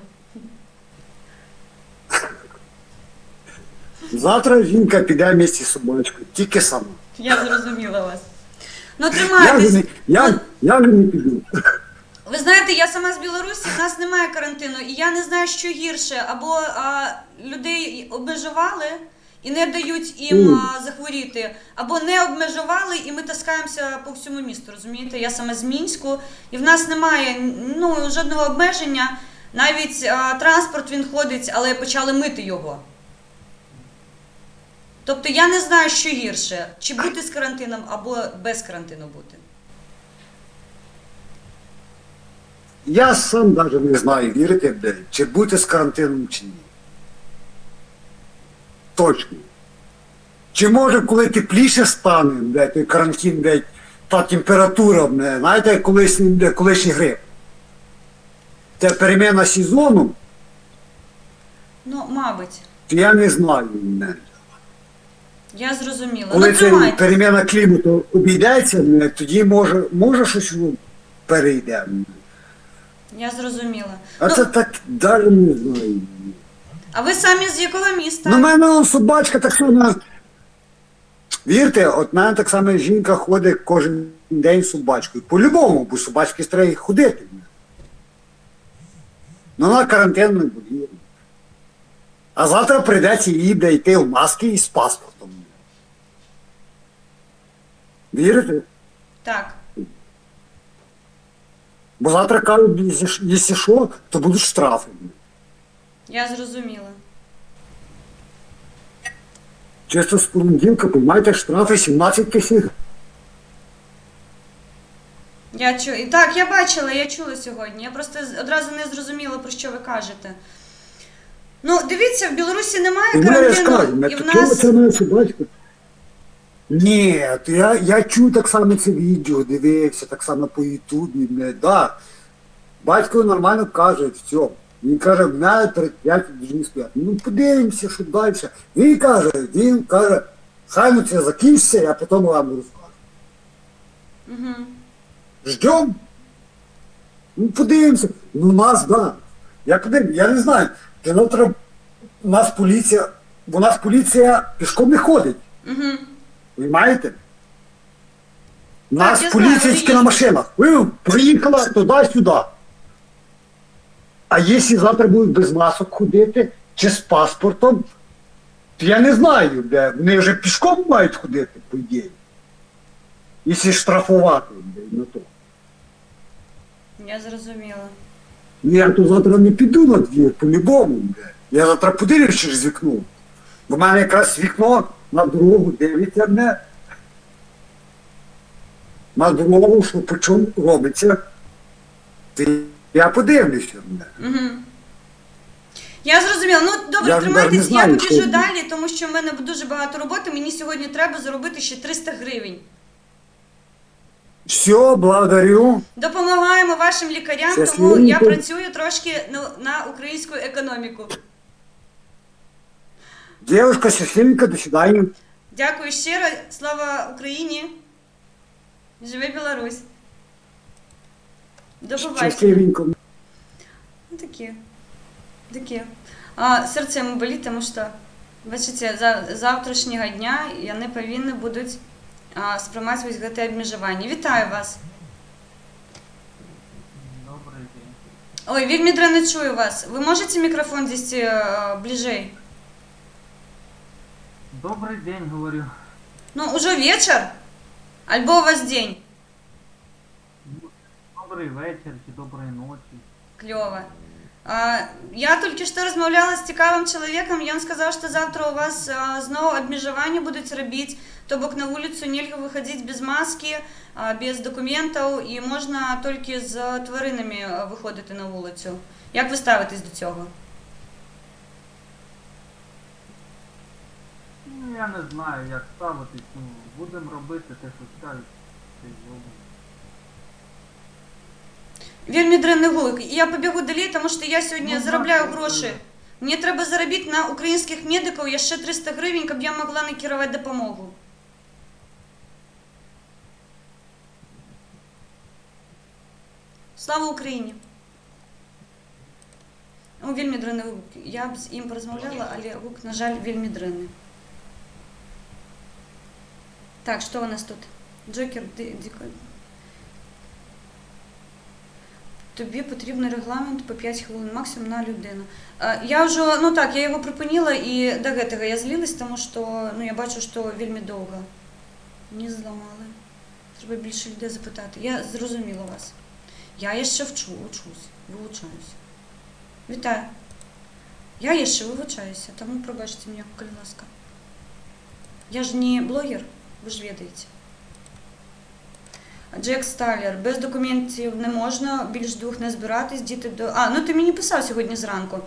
[SPEAKER 11] завтра жінка піде вместе з собачкою, тільки сама.
[SPEAKER 2] Я зрозуміла вас. Ну,
[SPEAKER 11] Я
[SPEAKER 2] тримайтесь.
[SPEAKER 11] вже не піду.
[SPEAKER 2] Ви знаєте, я сама з Білорусі, в нас немає карантину, і я не знаю, що гірше. Або людей обмежували і не дають їм захворіти, або не обмежували, і ми таскаємося по всьому місту, розумієте? Я сама з Мінську, і в нас немає жодного обмеження. Навіть транспорт він ходить, але почали мити його. Тобто я не знаю, що гірше, чи бути з карантином, або без карантину бути.
[SPEAKER 11] Я сам навіть не знаю, вірите, чи бути з карантином, чи ні. Точно. Чи може, коли тепліше стане, той карантин, та температура, знаєте, колишній грип. Це переміна сезону,
[SPEAKER 2] Ну, мабуть.
[SPEAKER 11] то я не знаю.
[SPEAKER 2] Я зрозуміла.
[SPEAKER 11] Коли
[SPEAKER 2] Ну,
[SPEAKER 11] це
[SPEAKER 2] тримайтесь.
[SPEAKER 11] переміна клімату обійдеться, тоді може щось перейде.
[SPEAKER 2] Я зрозуміла.
[SPEAKER 11] А
[SPEAKER 2] Ну,
[SPEAKER 11] це так навіть не знаю.
[SPEAKER 2] а ви самі з якого міста?
[SPEAKER 11] Ну, в мене собачка так само. Вірте, от в мене так само жінка ходить кожен день з собачкою. По-любому, бо собачки треба ходити. Ну, вона карантин не буде. А завтра прийдеться їй йти в маски і з паспортом. Вірите?
[SPEAKER 2] Так.
[SPEAKER 11] Бо завтра кажуть, якщо що, то будуть штрафи.
[SPEAKER 2] Я зрозуміла.
[SPEAKER 11] Чисто з понеділка, розумієте, штрафи 17 тисяч.
[SPEAKER 2] Я чую. І так, я бачила, я чула сьогодні. Я просто одразу не зрозуміла, про що ви кажете. Ну, дивіться, в Білорусі немає
[SPEAKER 11] І мене
[SPEAKER 2] карантину,
[SPEAKER 11] скажуть,
[SPEAKER 2] і в
[SPEAKER 11] чого
[SPEAKER 2] нас...
[SPEAKER 11] це мене собачка? Ні, то я чув так само це відео, дивився, так само по Ютубі, да. Батько нормально каже, все. Він каже, в мене 35 дні стоять. Ну подивимося, що далі. Він каже, хай ну це закінчиться, я потім вам розкажу.
[SPEAKER 2] Угу.
[SPEAKER 11] Ждем. Ну подивимося. Ну нас, да. Я не знаю. Завтра у нас поліція пішком не ходить.
[SPEAKER 2] Угу.
[SPEAKER 11] Понимаєте? У нас
[SPEAKER 2] я
[SPEAKER 11] поліція
[SPEAKER 2] знаю,
[SPEAKER 11] тільки на машинах. Приїхала туди-сюди. А якщо завтра будуть без масок ходити, чи з паспортом, то я не знаю, де. Вони вже пішком мають ходити, по ідеї. Якщо штрафувати, на то.
[SPEAKER 2] Я зрозуміла.
[SPEAKER 11] Ну я то завтра не піду на двір, по-любому. Я завтра подивлюсь через вікно. Бо в мене якраз вікно на дорогу дивиться мене. На дорогу, що по чому робиться. Я подивлюся мене.
[SPEAKER 2] Угу. Я зрозуміла. Ну, добре,
[SPEAKER 11] Я
[SPEAKER 2] тримайтесь,
[SPEAKER 11] не
[SPEAKER 2] я
[SPEAKER 11] знаю,
[SPEAKER 2] побіжу
[SPEAKER 11] що-
[SPEAKER 2] далі, тому що в мене дуже багато роботи. Мені сьогодні треба заробити ще 300 гривень.
[SPEAKER 11] Все, благодарю.
[SPEAKER 2] Допомагаємо вашим лікарям, тому
[SPEAKER 11] Щасливенько.
[SPEAKER 2] я працюю трошки на українську економіку.
[SPEAKER 11] Девушка, счастливенько, до свидания.
[SPEAKER 2] Дякую щиро. Слава Україні. Живи Білорусь. До побачення.
[SPEAKER 11] Счастливенько.
[SPEAKER 2] Ну, такі. Серце йому болить, тому що, бачите, завтрашнього дня вони повинні будуть сприймати ось це обмежування. Вітаю вас.
[SPEAKER 3] Добрый день.
[SPEAKER 2] Ой, Вільмідра, не чую вас. Ви можете мікрофон десь ближей?
[SPEAKER 3] Добрый день, говорю.
[SPEAKER 2] Ну, уже вечір? Альбо у вас день?
[SPEAKER 3] Добрий вечір чи доброї ночі.
[SPEAKER 2] Кльово. Я тільки що розмовляла з цікавим чоловіком, він сказав, що завтра у вас знову обмежування будуть робити, тобто на вулицю нельзя виходити без маски, без документів і можна тільки з тваринами виходити на вулицю. Як ви ставитесь до цього?
[SPEAKER 3] Ну, я не знаю, як ставитись. Ну, будемо робити те, що скажуть, те й зробимо.
[SPEAKER 2] Вельми дренний гулик. Я побігу далі, тому що я сьогодні заробляю гроші. Мені треба заробити на українських медиків, я ще 300 гривень, щоб я могла накерувати допомогу. Слава Україні! О, вельми дренний гук. Я б з ним порозмовляла, але гук, на жаль, вельми дренний. Так, що у нас тут? Джокер, тобі потрібен регламент по 5 хвилин максимум на людину. Я вже, ну так, я його припинила і до цього я злилась, тому що, ну, я бачу, що вельми довго. Не зламали. Треба більше людей запитати. Я зрозуміла вас. Я ще вчусь, вивчаюся. Вітаю. Я ще вивчаюся, тому пробачте мене, будь ласка. Я ж не блогер, ви ж ведаєте. Джек Сталер. Без документів не можна, більш двох не збиратись, діти до... Ну ти мені писав сьогодні зранку.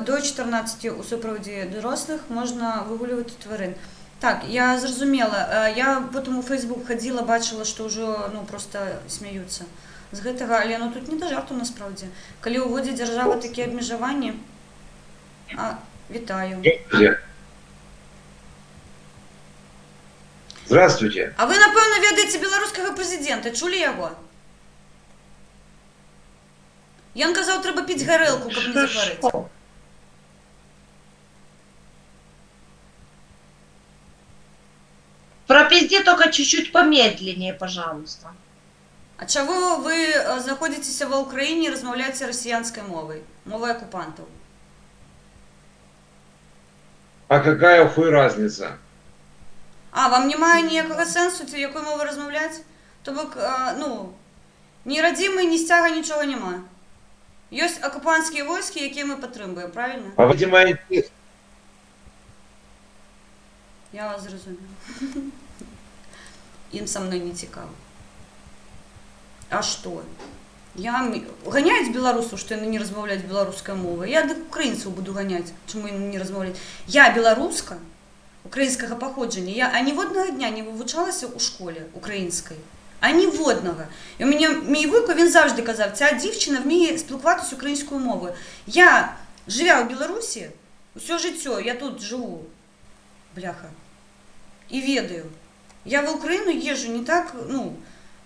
[SPEAKER 2] До 14 у супроводі дорослих можна вигулювати тварин. Так, я зрозуміла. Я потім у Фейсбук ходила, бачила, що вже, ну, просто сміються з гэтага, але ну тут не до жарту насправді. Коли уводить держава такі обмежування... Вітаю.
[SPEAKER 9] Здравствуйте.
[SPEAKER 2] А ви, напевно, ведаєте білоруського президента. Чули його? Ён казав, треба піти горілку, щоб не захворіти.
[SPEAKER 8] Пропизди только чуть-чуть помедленнее, пожалуйста.
[SPEAKER 2] А чого ви знаходитеся в Україні і розмовляєте росіянською мовою? Мовою окупантів?
[SPEAKER 9] А какая хуй разница?
[SPEAKER 2] Вам немає ніякого сенсу, якою мовою розмовляти? Тобто, ну, ні родимий, ні стяга, нічого немає. Есть оккупантские войски, які ми підтримуємо, правильно?
[SPEAKER 10] А вы думаете,
[SPEAKER 2] Я вас зрозуміла. Їм со мною не цікаво. А що? Ганяють білорусу, що не розмовляють білоруською мовою. Я до українців буду ганяти, чому не розмовляють. Я білоруська, українського походження. Я ані в одного дня не вивчалася у школі української. Ані в одного. І у мене мій вуйко, він завжди казав, ця дівчина вміє спілкуватися українською мовою. Я, живя у Білорусі, все життя, я тут живу, бляха, і ведаю. Я в Україну езжу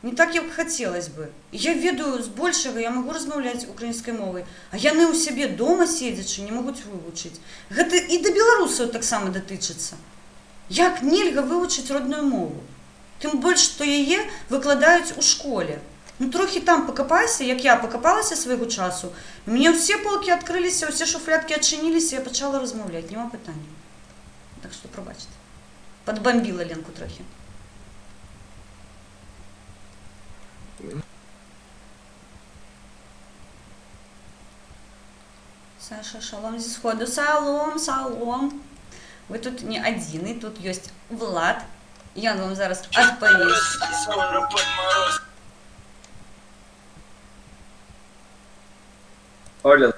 [SPEAKER 2] не так, як хотілося б. Я ведаю з большого, я можу розмовляти українською мовою, а я не у себе дома сидячи, не можу вивчити. Це і до білорусів так само дотичиться. Як нельга вивчити родну мову? Тим більше, що її викладають у школі. Ну, трохи там покопайся, як я покопалася свого часу, у мене всі полки відкрилися, всі шуфлядки відчинилися, і я почала розмовляти, нема питання. Так що, пробачте. Подбомбила Ленку трохи. Саша, шалом зі сходу. Салом. Ви тут не один, і тут є Влад. Я вам зараз відповім.
[SPEAKER 6] Оля,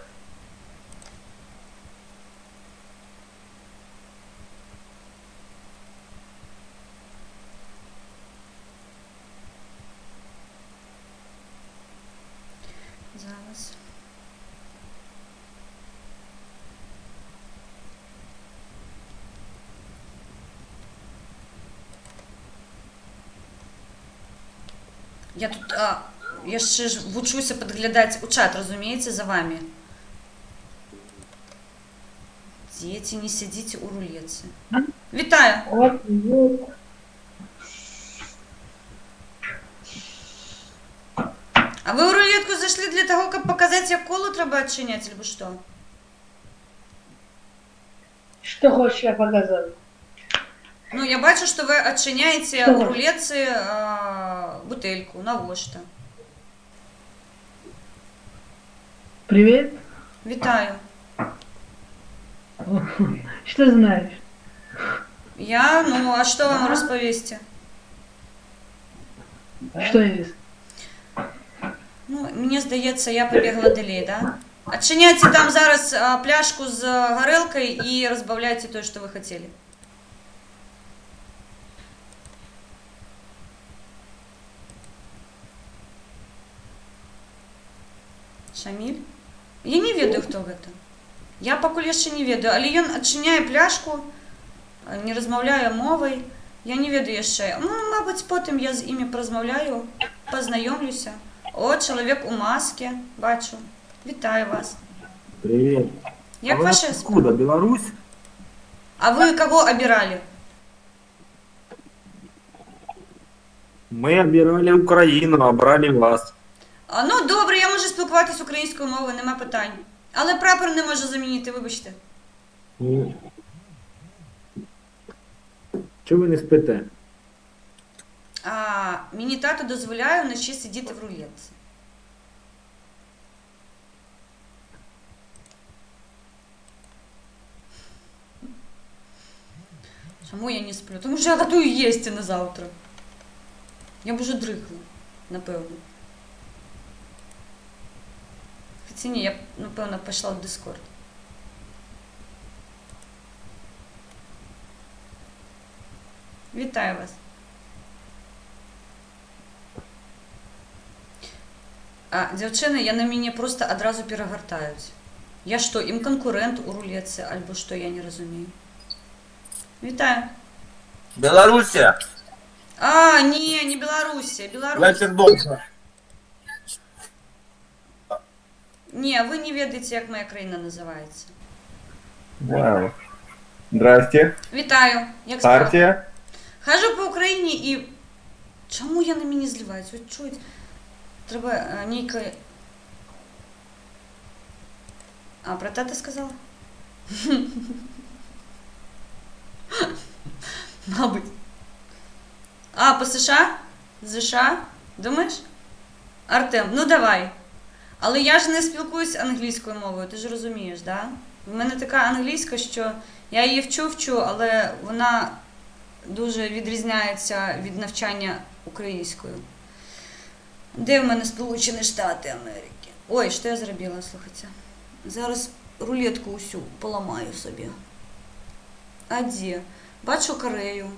[SPEAKER 2] Зараз. Я тут, я ще ж вчуся підглядати у чат, розумієте, за вами. Діти, не сидіть у рулетці. Вітаю! А ви у рулетку зайшли для того, щоб показати, як коло треба відчиняти, або що?
[SPEAKER 8] Что хочешь я показать?
[SPEAKER 2] Ну, я бачу, що ви відчиняєте у рулетці бутельку. Навошта?
[SPEAKER 8] Привет.
[SPEAKER 2] Вітаю.
[SPEAKER 8] Что знаешь?
[SPEAKER 2] А що вам розповісти?
[SPEAKER 8] Что есть?
[SPEAKER 2] Ну, мені здається, я побігла далі, да? Відчиняйте там зараз пляшку з горілкою і розбавляйте те, що ви хотіли. Шамиль? Я не ведаю, хто гэта. Я пакуль яшчэ не ведаю, але ён адчыняе пляшку, не размаўляе мовай. Я не ведаю яшчэ. Ну, мабыць, потым я з імі паразмаўляю, пазнаёмлюся. О, чалавек у маске, бачу. Вітаю вас.
[SPEAKER 12] Привет.
[SPEAKER 2] Як
[SPEAKER 12] а
[SPEAKER 2] ваша
[SPEAKER 12] вы откуда? Беларусь?
[SPEAKER 2] А вы кого обирали?
[SPEAKER 12] Мы обирали Украину, а брали вас.
[SPEAKER 2] Ну, добре, я можу спілкуватись українською мовою, нема питань. Але прапор не можу замінити, вибачте.
[SPEAKER 12] Чого ви не спите?
[SPEAKER 2] Мені тато дозволяє вночі сидіти в рулетці. Чому я не сплю? Тому що я готую їсти на завтра. Я б уже дрихла, напевно. Хоча ні, я, напевно, пішла в Discord. Вітаю вас. Дівчини, я на мене просто одразу перегортають. Я що, їм конкурент у рулетці, або що, я не розумію. Вітаю.
[SPEAKER 10] Белоруссия?
[SPEAKER 2] Ні, не Білорусія, Білорусь. Ні, ви не ведаєте, як моя країна називається.
[SPEAKER 10] Вау. Здрасте.
[SPEAKER 2] Вітаю. Як справа?
[SPEAKER 10] Партия?
[SPEAKER 2] Хожу по Україні і... Чому я на мені зливаюсь? От чуть. Треба нейка... Про тата сказала? Мабуть. По США? США? Думаєш? Артем, ну давай. Але я ж не спілкуюсь англійською мовою, ти ж розумієш, да? У мене така англійська, що я її вчу, але вона дуже відрізняється від навчання українською. Де в мене Сполучені Штати Америки? Ой, що я зробила, слухайте. Зараз рулетку усю поламаю собі. А де? Бачу Корею.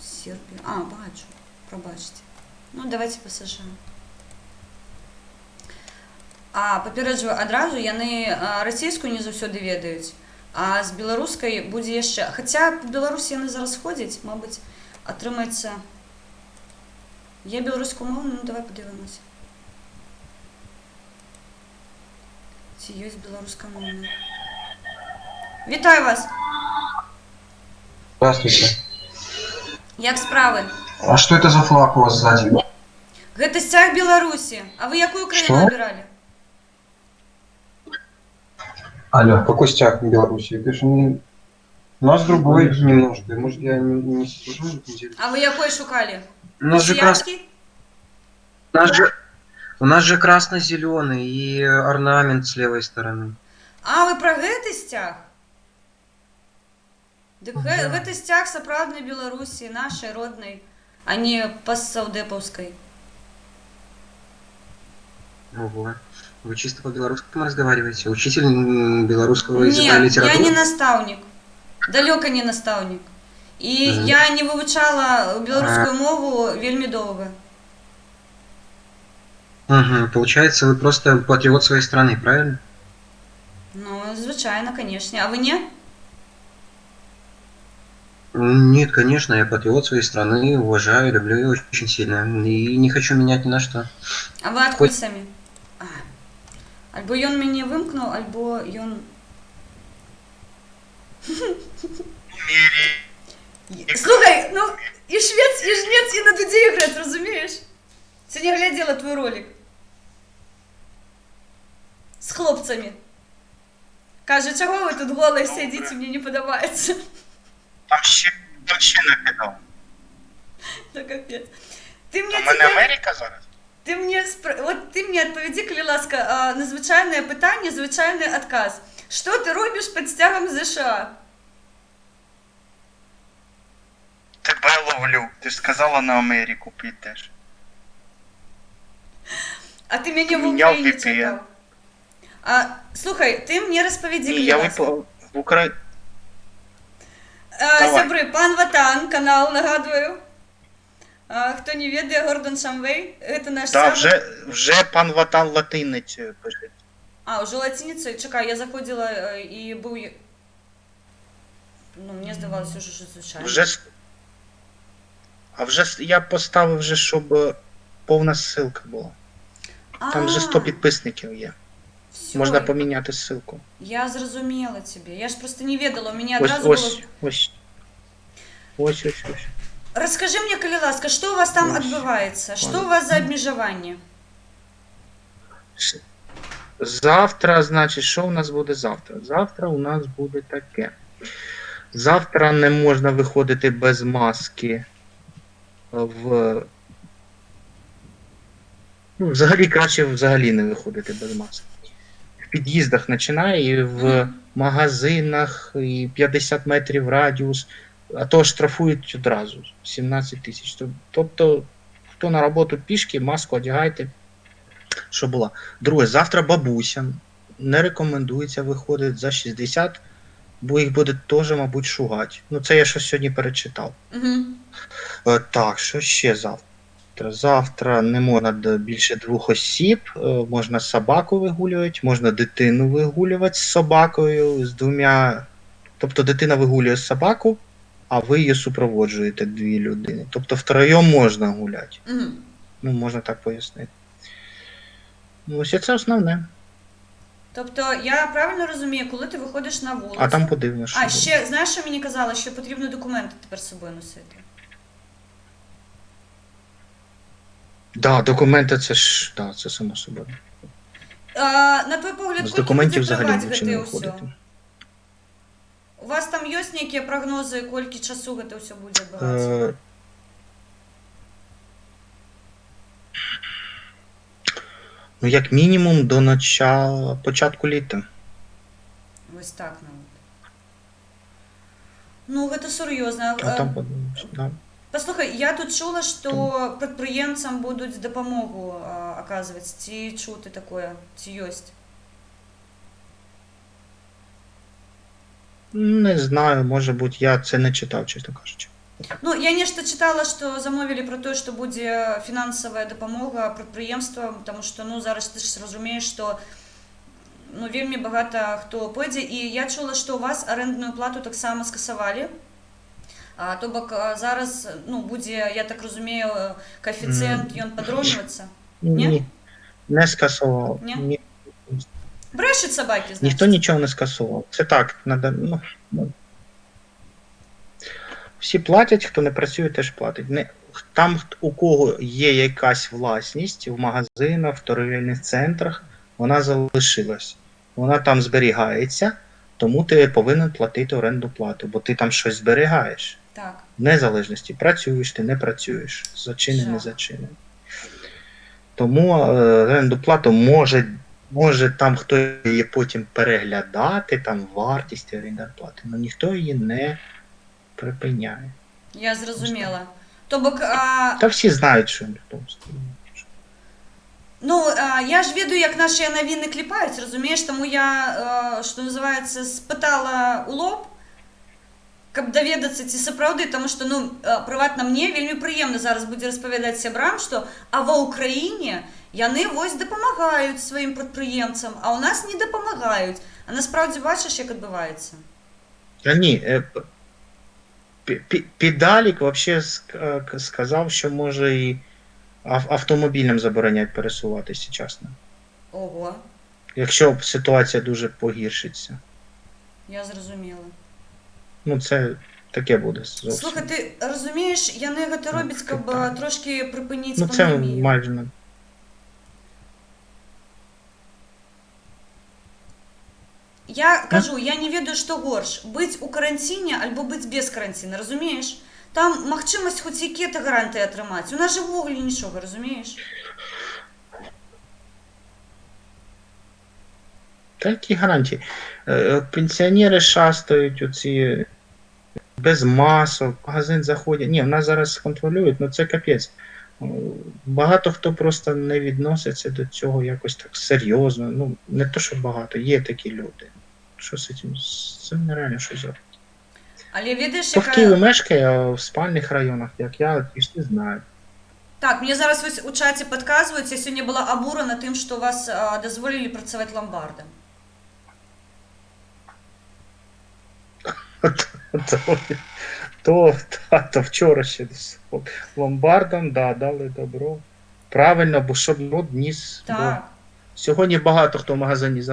[SPEAKER 2] Сербію. А, бачу. Пробачте. Ну, давайте ПСЖ. А попереджую одразу, яны російську не заўсёды ведаюць, а з беларускай будзе яшчэ. Хаця по Беларусі яны зараз ходзяць, мабыць, атрымаецца. Є беларускомоўны, ну давай подивимося. Ці ёсць беларускамоўны. Вітаю вас!
[SPEAKER 13] Здравствуйте.
[SPEAKER 2] Як справы?
[SPEAKER 13] А что это за флаг у вас сзади?
[SPEAKER 2] Гэта сцяг Беларусі. А вы якую краіну
[SPEAKER 13] Што?
[SPEAKER 2] абіралі?
[SPEAKER 13] Алло, какой стяг Беларуси? Это же не... У нас другой немножко. Может, я не служу?
[SPEAKER 2] А ви якой шукали?
[SPEAKER 13] У нас же
[SPEAKER 2] Росіянський?
[SPEAKER 13] У нас же красно-зеленый и орнамент с левой стороны.
[SPEAKER 2] А, ви про гэты сцяг? Дык гэты сцяг сапраўднай Беларусі, нашай роднай, а не постсаўдэпаўскай.
[SPEAKER 13] Ого. Вы чисто по-белорусски разговариваете? Учитель белорусского языка и
[SPEAKER 2] Нет,
[SPEAKER 13] литературы?
[SPEAKER 2] я не наставник. Далёка не наставник. І я не вивчала беларускую мову вельмі доўга.
[SPEAKER 13] Угу. Получается, вы просто патриот своей страны, правильно?
[SPEAKER 2] Ну, звычайно, конечно. А вы не?
[SPEAKER 13] Нет, конечно, я патриот своей страны, уважаю, люблю ее очень сильно. И не хочу менять ни на что.
[SPEAKER 2] А вы адкуль самі? Альбо ён мяне вымкнуў, альбо ён... Слухай, ну і швец, і жнец, і на дуді іграць, розумієш? Сьогодні глядела твой ролик. З хлопцами. Каже, чого ви тут голі сидите, мені не подобається.
[SPEAKER 14] Там ще накидав.
[SPEAKER 2] Ну капець. Ти мені
[SPEAKER 14] У мене Америка зараз?
[SPEAKER 2] Ти мені відповіді, коли ласка, на звичайне питання, звичайний отказ. Що ти робиш під стягом США?
[SPEAKER 14] Тебе ловлю. Ти ж сказала на Америку підеш.
[SPEAKER 2] А ти мене в
[SPEAKER 14] Міняв
[SPEAKER 2] Україні
[SPEAKER 14] VPN.
[SPEAKER 2] чекав. Слухай, ти мені розповіді,
[SPEAKER 14] Ні,
[SPEAKER 2] коли
[SPEAKER 14] я
[SPEAKER 2] ласка.
[SPEAKER 14] в Україні.
[SPEAKER 2] Сябри, пан Ватан, канал, нагадую. Хто не ведає, Гордон Шамвей, це наш
[SPEAKER 14] Так,
[SPEAKER 2] сябр.
[SPEAKER 14] вже пан Ватан латиницею пише.
[SPEAKER 2] Уже латиницею? Чекай, я заходила і був... Ну, мені здавалося, що звичайно.
[SPEAKER 14] Вже я поставив вже, щоб повна ссылка була. Там вже 100 підписників є.
[SPEAKER 2] Всё.
[SPEAKER 14] Можна поміняти ссылку.
[SPEAKER 2] Я зрозуміла тебе. Я ж просто не ведала, у мене одразу було...
[SPEAKER 14] Ось.
[SPEAKER 2] Розкажи мені, коли ласка, що у вас там відбувається? Що у вас за обмежування?
[SPEAKER 14] Завтра, значить, що у нас буде завтра? Завтра у нас буде таке. Завтра не можна виходити без маски в... Ну, взагалі краще взагалі не виходити без маски. В під'їздах починає, і в магазинах, і 50 метрів радіус, а то штрафують одразу 17 тисяч. Тобто, хто на роботу пішки, маску одягайте, що була. Друге, завтра бабусям не рекомендується виходити за 60, бо їх буде теж, мабуть, шугати. Ну, це я щось сьогодні перечитав. Так, що ще завтра? Завтра не можна більше 2 осіб, можна собаку вигулювати, можна дитину вигулювати з собакою, з 2. Тобто дитина вигулює собаку, а ви її супроводжуєте 2 людини. Тобто втроєм можна гуляти. Ну, можна так пояснити. Ну, ось це основне.
[SPEAKER 2] Тобто, я правильно розумію, коли ти виходиш на вулицю...
[SPEAKER 14] А там подивимось, що буде.
[SPEAKER 2] ще, знаєш, що мені казали? Що потрібно документи тепер з собою носити.
[SPEAKER 14] Да, документи це ж, да, це само собою.
[SPEAKER 2] На твій погляд,
[SPEAKER 14] З
[SPEAKER 2] скільки
[SPEAKER 14] документів
[SPEAKER 2] буде
[SPEAKER 14] взагалі
[SPEAKER 2] тривати
[SPEAKER 14] лучше не
[SPEAKER 2] гэта ўсё?
[SPEAKER 14] виходити.
[SPEAKER 2] У вас там є які прогнози, колькі часу гэта ўсё буде відбуватися?
[SPEAKER 14] Ну, як мінімум до початку літа.
[SPEAKER 2] Ось так нават. Ну, гэта сур'ёзна.
[SPEAKER 14] А там подумаєш, да.
[SPEAKER 2] Паслухай, я тут чула, што прадпрыемцам будуць дапамогу аказваць. Ці чуты такое? Ці ёсць?
[SPEAKER 14] Не знаю, може бути, я це не читав, чесно кажучи.
[SPEAKER 2] Ну, я нешта чытала, што замовілі пра тое, што будзе фінансавая дапамога прадпрыемствам, таму што, ну, зараз ты ж разумееш, што ну, вельмі багата хто пойдзе, і я чула, што у вас арэндную плату таксама скасавалі. То бок зараз, ну, будзе, я так разумею, коэфіцыент, ён падроўнівацца?
[SPEAKER 14] Ні, не скасував.
[SPEAKER 2] Ні?
[SPEAKER 14] Ні.
[SPEAKER 2] Брешуть собаки, значить?
[SPEAKER 14] Ніхто нічого не скасував. Це так, надо, ну. Всі платять, хто не працює, теж платить. Там, у кого є якась власність в магазинах, в торгівельних центрах, вона залишилась. Вона там зберігається, тому ти повинен платити орендну плату, бо ти там щось зберігаєш.
[SPEAKER 2] Так.
[SPEAKER 14] В незалежності, працюєш ти, не працюєш, зачинений, не зачинений. Тому орендну плату може там хтось її потім переглядати, там вартість орендної плати, але ніхто її не припиняє.
[SPEAKER 2] Я зрозуміла. То бок...
[SPEAKER 14] Та всі знають, що ніхто.
[SPEAKER 2] Ну, я ж ведаю, як наші навіны кліпаюць, разумееш, таму я, што называецца, спытала ў лоб, каб даведацца, ці сапраўды, таму што, ну, прыватна мне вельмі прыемна зараз будзе распавядаць сябрам, што ва ўкраіне яны вось дапамагаюць сваім прадпрыемцам, а ў нас не дапамагаюць. А насправді бачыш, як адбываецца?
[SPEAKER 14] Ні, Підалік вообще сказав, що може і автомобілям заборонять пересуватися часно.
[SPEAKER 2] Ого.
[SPEAKER 14] Якщо ситуація дуже погіршиться.
[SPEAKER 2] Я зрозуміла.
[SPEAKER 14] Ну, це таке буде зовсім.
[SPEAKER 2] Слухай, ти розумієш, яны гэта робяць, каб трошки припиніць
[SPEAKER 14] ну, це
[SPEAKER 2] пандемію.
[SPEAKER 14] майже не.
[SPEAKER 2] Я кажу, я не ведаю, што горш, быць у каранціне альбо быць без каранціна, разумееш? Там магчымасць хоць якія-то гарантыі атрымаць. У нас жа ўвогуле нічога, разумееш?
[SPEAKER 14] Такі гарантії. Пенсіонери шастають оці без масок, в магазин заходять. Ні, в нас зараз контролюють, ну це капець. Багато хто просто не відноситься до цього якось так серйозно. Ну, не то, що багато, є такі люди. Що з цим? Це нереально щось зробити.
[SPEAKER 2] Але ведаєш,
[SPEAKER 14] Хто в Києві мешкає, а в спальних районах, як я, ті ж не знаю.
[SPEAKER 2] Так, мне зараз ось у чаті підказують, я сьогодні була обурена тим, що у вас дозволили працювати ломбардом.
[SPEAKER 14] То вчора ще ломбардам, да, дали добро. Правильно, бо щоб народ ніс.
[SPEAKER 2] Так.
[SPEAKER 14] Сьогодні багато хто в магазині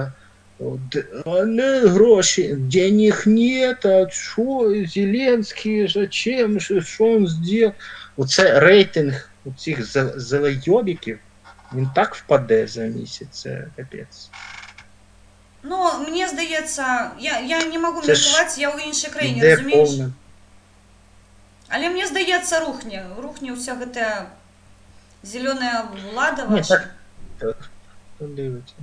[SPEAKER 14] не гроші, денег нет, а що Зеленський, зачем, що він зробив? Оце рейтинг цих зелейобіків, він так впаде за місяць, це капець.
[SPEAKER 2] Ну, мені здається, я не можу міркувати, я у іншій країні, розумієш?
[SPEAKER 14] Повне.
[SPEAKER 2] Але мені здається, рухне уся гэта зелена влада ваша.
[SPEAKER 14] Так, подивиться.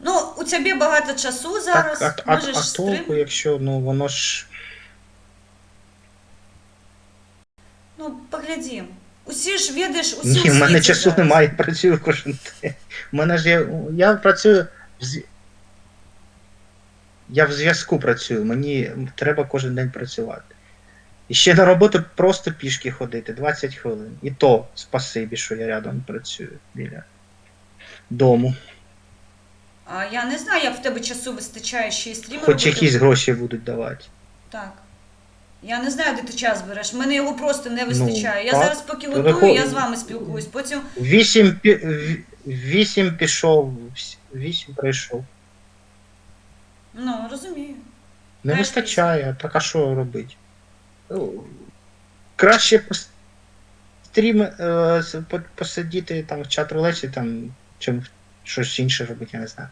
[SPEAKER 2] Ну, у тебе багато часу зараз,
[SPEAKER 14] так,
[SPEAKER 2] можеш
[SPEAKER 14] а толку, якщо, ну, воно ж...
[SPEAKER 2] Ну, погляді. Усі ж, ведеш, усі у світі
[SPEAKER 14] Ні, в мене часу
[SPEAKER 2] зараз.
[SPEAKER 14] немає, працюю кожен день. У мене ж я працюю, я в зв'язку працюю, мені треба кожен день працювати. І ще на роботу просто пішки ходити, 20 хвилин. І то спасибі, що я рядом працюю біля дому.
[SPEAKER 2] А я не знаю, як в тебе часу вистачає ще й стріми
[SPEAKER 14] Хоч
[SPEAKER 2] робити.
[SPEAKER 14] якісь гроші будуть давати.
[SPEAKER 2] Так. Я не знаю, де ти час береш. В мене його просто не вистачає. Я
[SPEAKER 14] так.
[SPEAKER 2] зараз поки готую, я з вами спілкуюсь. Потім...
[SPEAKER 14] 8 пішов, 8 прийшов.
[SPEAKER 2] Ну, розумію.
[SPEAKER 14] Не вистачає, так а що робити? Краще посидіти там в чат-рулеті, там, чим щось інше робити, я не знаю.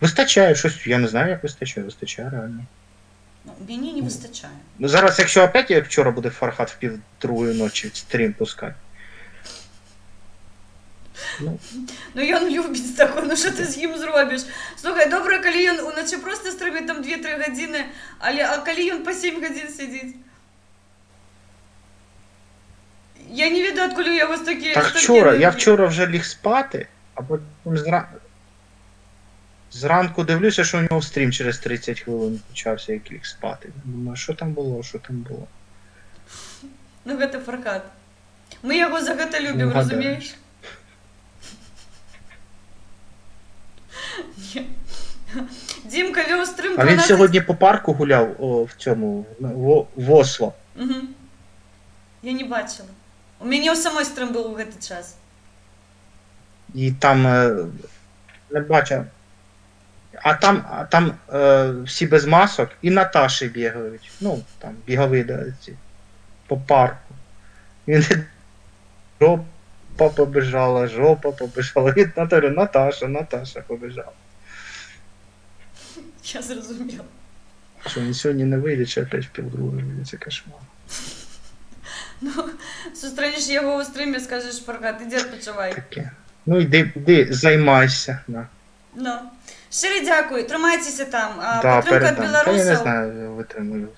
[SPEAKER 14] Вистачає щось, я не знаю, як вистачає реально.
[SPEAKER 2] Ну, мені не вистачає.
[SPEAKER 14] Ну, зараз, якщо опять, як вчора буде Фархат в 1:30 ночі стрім пускати.
[SPEAKER 2] Ну ён любіць такое, ну що ти з ім зробиш? Слухай, добре, коли ён уначы просто стрыміць там 2-3 гадзіны, а коли ён по 7 гадзін сидіць? Я не ведаю, откуль у яго стільки...
[SPEAKER 14] Так вчора, я вчора вже ліг спати, а потім зранку дивлюся, що у нього стрім через 30 хвилин почався, як ліг спати. Думаю, що там було, що там було.
[SPEAKER 2] Ну гэта Фархад. Мы яго за гэта любім,
[SPEAKER 14] Ну,
[SPEAKER 2] разумееш? Дімка вёў стрим 12...
[SPEAKER 14] А він сьогодні по парку гуляв в цьому, в Осло.
[SPEAKER 2] Угу. Я не бачила. У мяне ў самой стрим був у гэты час.
[SPEAKER 14] І там не бачив. А там всі без масок і Наташі бігають. Ну, там бігові ці, по парку. Він жопа побежала. І Наташа побежала.
[SPEAKER 2] Я зрозуміла.
[SPEAKER 14] Що він сьогодні не вийде, чи опять в 1:30 вийде, це кошмар.
[SPEAKER 2] Ну, зустрінеш його у стрімі, скажеш, Фархад, іди відпочивай.
[SPEAKER 14] Таке. Ну йди, займайся. Да.
[SPEAKER 2] Ну. Щиро дякую, тримайтеся там.
[SPEAKER 14] Да,
[SPEAKER 2] Підтримка від
[SPEAKER 14] передам. Та я не
[SPEAKER 2] білорусів.
[SPEAKER 14] знаю, витримую.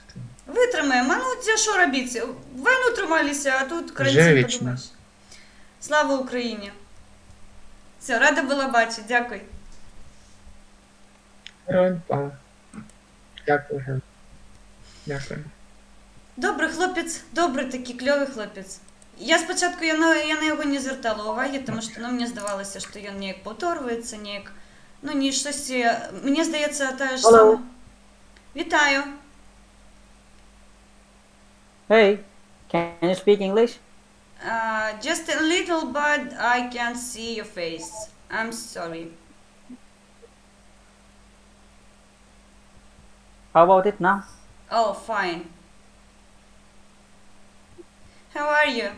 [SPEAKER 2] Витримаємо. А ну, це що робити? Війну трималися, а тут
[SPEAKER 14] Живе
[SPEAKER 2] карантин,
[SPEAKER 14] вічно.
[SPEAKER 2] подумаєш. Слава Україні. Все, рада була бачити, дякую.
[SPEAKER 14] Дякую. Дякую.
[SPEAKER 2] Добрий хлопець, добрий такий, кльовий хлопець. Я спочатку я на його не звертала уваги, тому що мені здавалося, що він ніяк повторюється, ніяк, ну ні, щось, мені здається, та ж сама. Вітаю.
[SPEAKER 15] Hey, can you speak English?
[SPEAKER 2] Just a little, but I can't see your face. I'm sorry.
[SPEAKER 15] How about it now?
[SPEAKER 2] Oh, fine. How are you?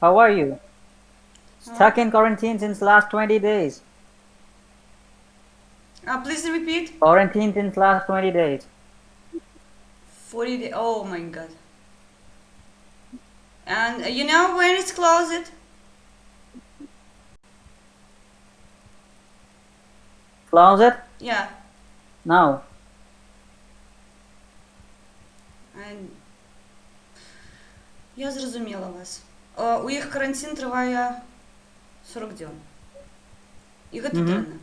[SPEAKER 15] How are you? Stuck in quarantine since last 20 days.
[SPEAKER 2] Please repeat.
[SPEAKER 15] Quarantine since last 20 days.
[SPEAKER 2] 40 days. Oh my god. And you know when it's closed?
[SPEAKER 15] Closet?
[SPEAKER 2] Yeah.
[SPEAKER 15] No.
[SPEAKER 2] And... Я зрозуміла вас. У їх карантин триває 40 днів. І гэта дрэнна.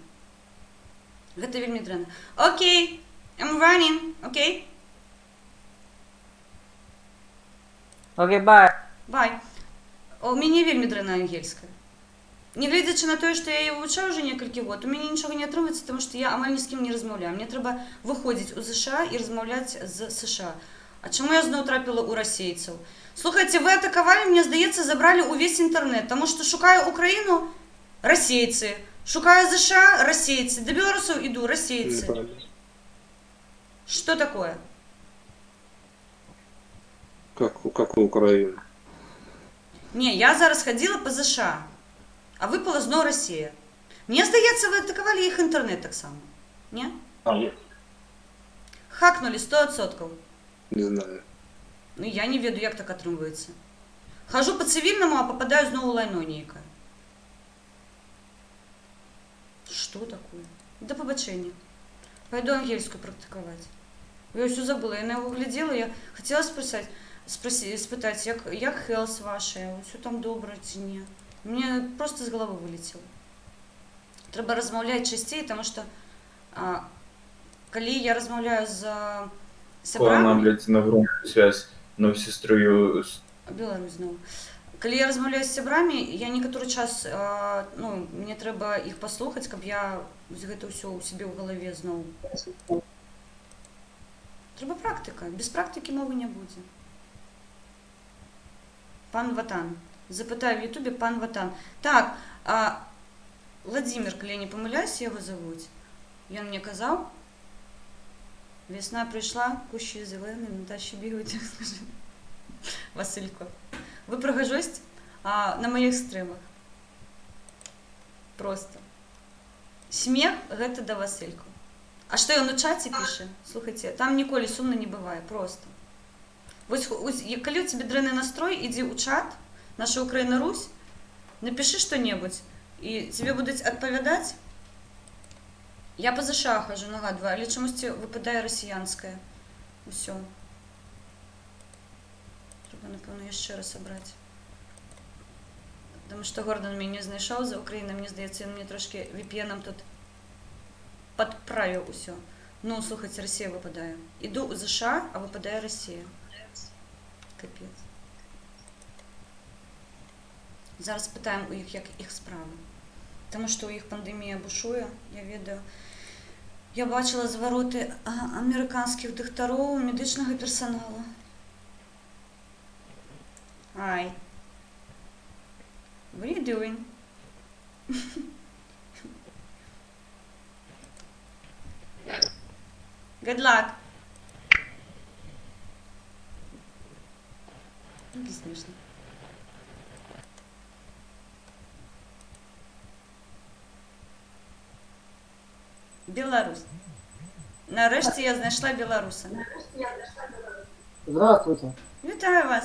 [SPEAKER 2] Гэта вельмі дрэнна. Окей, I'm running, окей?
[SPEAKER 15] Okay, bye.
[SPEAKER 2] Бай. У мяне вельмі дрэнна ангельская. Не глядзячы на тое, што я яе вывучаю ўжо некалькі год, у мяне нічога не атрымаецца, таму што я амаль ні з кім не размаўляю. Мне трэба выходзіць у США і размаўляць з США. А чаму я зноў трапіла ў расейцаў? Слухайте, вы атаковали, мне здаецца, забрали увесь интернет, потому что шукаю Украину – расейцы, шукаю США – расейцы, до белорусов иду – расейцы. Что такое?
[SPEAKER 13] Как у Украины?
[SPEAKER 2] Не, я зараз ходила по США, а выпала зноў Россия. Мне здаецца, вы атаковали их интернет так само, не?
[SPEAKER 13] Нет.
[SPEAKER 2] Хакнули 100%.
[SPEAKER 13] Не знаю.
[SPEAKER 2] Ну, я не ведаю, як так атрымваецца. Хожу по цивільному, а попадаю зноў у лайно нейкае. Что такое? Да побачення. Пойду ангельскую практиковать. Я все забыла, я на его глядела, я хотела спытать, як хелс ваша, все там добре ці не. Мне просто з головы вылетело. Трэба размаўляць часцей, потому что калі я размаўляю з сябрамі...
[SPEAKER 16] блядь, на громкую связь, но сестрою...
[SPEAKER 2] Беларусь зноў. Калі я размаўляю з сябрамі, я некаторы час, ну, мне трэба іх паслухаць, каб я гэта ўсё ў сябе ў галаве зноў. Трэба практыка. Без практыкі мовы не будзе. Пан Ватан. Запытаю в Ютубе пан Ватан. Так, Владимир, калі я не памыляюсь, яго завуць. Ён мне казаў, весна прийшла, кущі зелені, Наташі бігають, як скажи. Василько. Ви пригожусь на моїх стримах. Просто. Смех – гэта да Василько. А што ён у чаце піша? Слухайте, там ніколі сумна не бывае, просто. Вось, калі у тебе дрэнны настрой, ідзі ў чат, наша Украіна Русь, Напиши что-нибудь, и тебе будуть відповідати. Я по США хожу, нагадую, але чомусь випадає росіянське. Усьо. Треба, напевно, ще раз обрати. Тому що Гордон мене не знайшов за Україну, мені здається, він мені трошки VPN-ом тут підправив усьо. Ну, слухайте, Росія випадає. Іду у США, а випадає Росія. Капець. Зараз питаємо у їх, як їх справи. Тому що у їх пандемія бушує, я відео. Я бачила звороти американських докторів, медичного персоналу. Hi. What are you doing? Good luck. Не смішно. Білорусь. Нарешті я знайшла білоруса.
[SPEAKER 5] Здравствуйте.
[SPEAKER 2] Вітаю вас.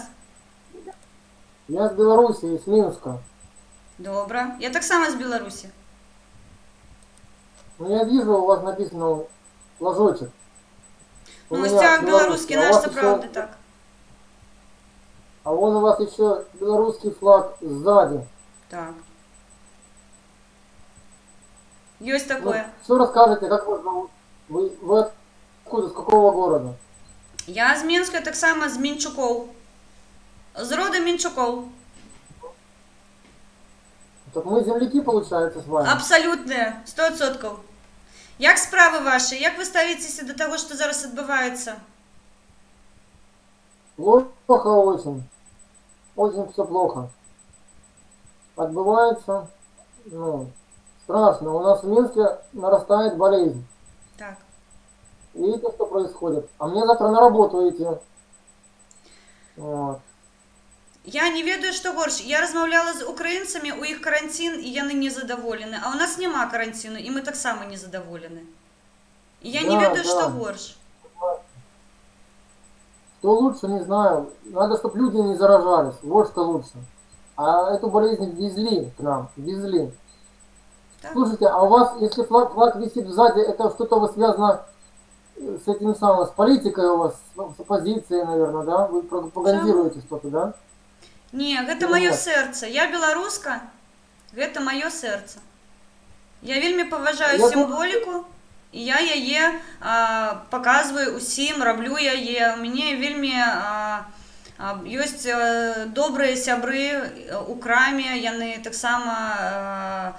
[SPEAKER 5] Я с Беларуси, из Минска.
[SPEAKER 2] Добре. Я так само з Білорусі.
[SPEAKER 5] Ну, я вижу, у вас написано флажочек. У
[SPEAKER 2] Ну,
[SPEAKER 5] меня
[SPEAKER 2] стяг
[SPEAKER 5] белорусский,
[SPEAKER 2] білоруський
[SPEAKER 5] а у
[SPEAKER 2] наш,
[SPEAKER 5] вас
[SPEAKER 2] це
[SPEAKER 5] еще-
[SPEAKER 2] правда так.
[SPEAKER 5] А вон у вас еще белорусский флаг сзади.
[SPEAKER 2] Так. Есть
[SPEAKER 5] Ну,
[SPEAKER 2] такое.
[SPEAKER 5] что расскажете, как вас зовут? Вы откуда, с какого города?
[SPEAKER 2] Я з Мінська, так само з Мінчуков. З роду Мінчуков.
[SPEAKER 5] Так мы земляки, получается, с вами.
[SPEAKER 2] Абсолютно, 100%. Як справи ваші? Як ви ставитеся до того, що зараз відбувається?
[SPEAKER 5] Плохо очень. Очень все плохо. Отбывается, ну, страшно. У нас в Минске нарастает болезнь.
[SPEAKER 2] Так.
[SPEAKER 5] Видите, что происходит? А мне завтра на работу идти. Вот.
[SPEAKER 2] Я не ведаю, що горше. Я розмовляла з українцями, у їх карантин, і вони не задоволені. А у нас нема карантину, і ми так само не задоволені. І я не
[SPEAKER 5] Да,
[SPEAKER 2] ведаю,
[SPEAKER 5] да.
[SPEAKER 2] що горше.
[SPEAKER 5] Что лучше, не знаю. Надо, чтобы люди не заражались. Вот что лучше. А эту болезнь везли к нам. Везли.
[SPEAKER 2] Так.
[SPEAKER 5] Слушайте, а у вас, если флаг висит сзади, это что-то вот связано с этим самым, с политикой у вас, с оппозицией, наверное, да? Вы пропагандируете что-то, да?
[SPEAKER 2] Ні, гэта
[SPEAKER 5] Ну,
[SPEAKER 2] маё
[SPEAKER 5] нет.
[SPEAKER 2] сэрца. Я беларуска, гэта маё сэрца. Я вельмі паважаю
[SPEAKER 5] Я
[SPEAKER 2] сімволіку, і я яе паказваю усім, раблю яе. У мяне вельмі ёсць добрыя сябры у краме, яны таксама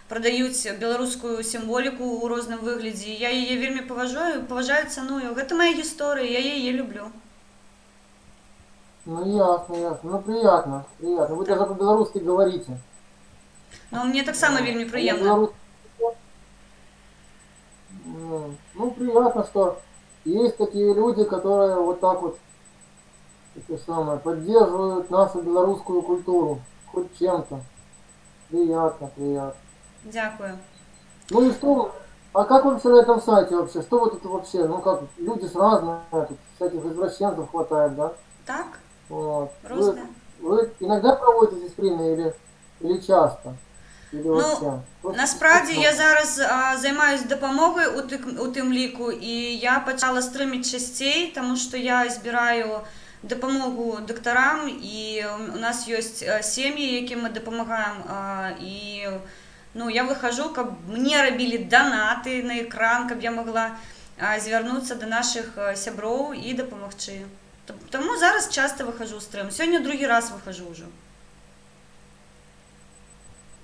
[SPEAKER 2] прадаюць беларускую сімволіку ў розным выглядзе. Я яе вельмі паважаю, цаную. Гэта моя гісторыя, я яе люблю.
[SPEAKER 5] Ну ясно, ясно. Ну приятно, приятно. Вы даже по-белорусски говорите.
[SPEAKER 2] Но мне таксама вельмі
[SPEAKER 5] А я
[SPEAKER 2] прыемна.
[SPEAKER 5] белорус- Ну, приятно, что есть такие люди, которые вот так вот это самое, поддерживают нашу белорусскую культуру. Хоть чем-то. Приятно, приятно.
[SPEAKER 2] Дякую.
[SPEAKER 5] Ну и что? А как вообще на этом сайте вообще? Что вот это вообще? Ну как, люди ж разные, тут всяких извращенцев хватает, да?
[SPEAKER 2] Так?
[SPEAKER 5] Вот.
[SPEAKER 2] Розне.
[SPEAKER 5] Вы иногда проводите стримы или часто? Или
[SPEAKER 2] Ну,
[SPEAKER 5] вообще? Просто-
[SPEAKER 2] Насправді я зараз займаюся допомогою у тим ліку, і я почала стримити частей, тому що я збираю допомогу докторам, і у нас є сім'ї, яким ми допомагаємо, і ну, я виходжу, щоб мені робили донати на екран, щоб я могла звернутися до наших сябров і допомогти. Тому зараз часто виходжу у стрим. Сьогодні другий раз виходжу вже.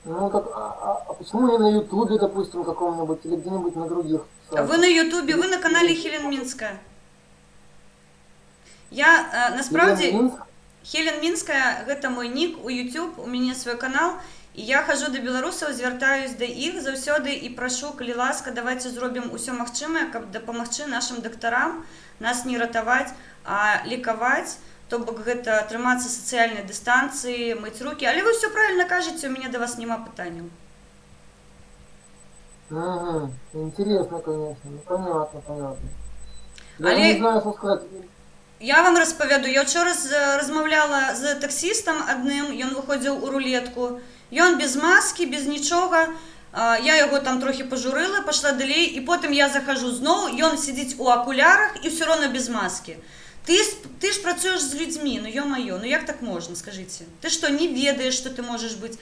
[SPEAKER 5] Ну, так, а почему не на Ютубе, допустим, каком-нибудь, или где-нибудь на других сайтах?
[SPEAKER 2] Ви на Ютубі, ви на каналі Хелен Мінська. Я насправді
[SPEAKER 5] Елена Минск?
[SPEAKER 2] Хелен Мінська, гэта мой нік у YouTube, у мяне свой канал, і я хожу до беларусаў, звяртаюсь да іх заўсёды і прашу, калі ласка, давайте зробім усё магчымае, каб дапамагчы нашим дактарам, нас не ратаваць, а лікаваць, то бок гэта трымацца сацыяльнай дыстанцыі, мыць рукі. Але вы все правильно кажаце, у мяне да вас няма пытанняў.
[SPEAKER 5] Ага, интересно, конечно. Ну, понятно, понятно. Я
[SPEAKER 2] Але-
[SPEAKER 5] не знаю, что сказать.
[SPEAKER 2] Я вам распавяду, я вчора размаўляла з таксістам адным, ён выходзіў у рулетку, Ён без маски, без нічого. Я його там трохи пожурила, пішла далі, і потім я захожу знову, і він сидить у окулярах і все одно без маски. Ти ж працюєш з людьми, ну ё-моё, ну як так можна, скажіть? Ти що, не ведаєш, що ти можеш бути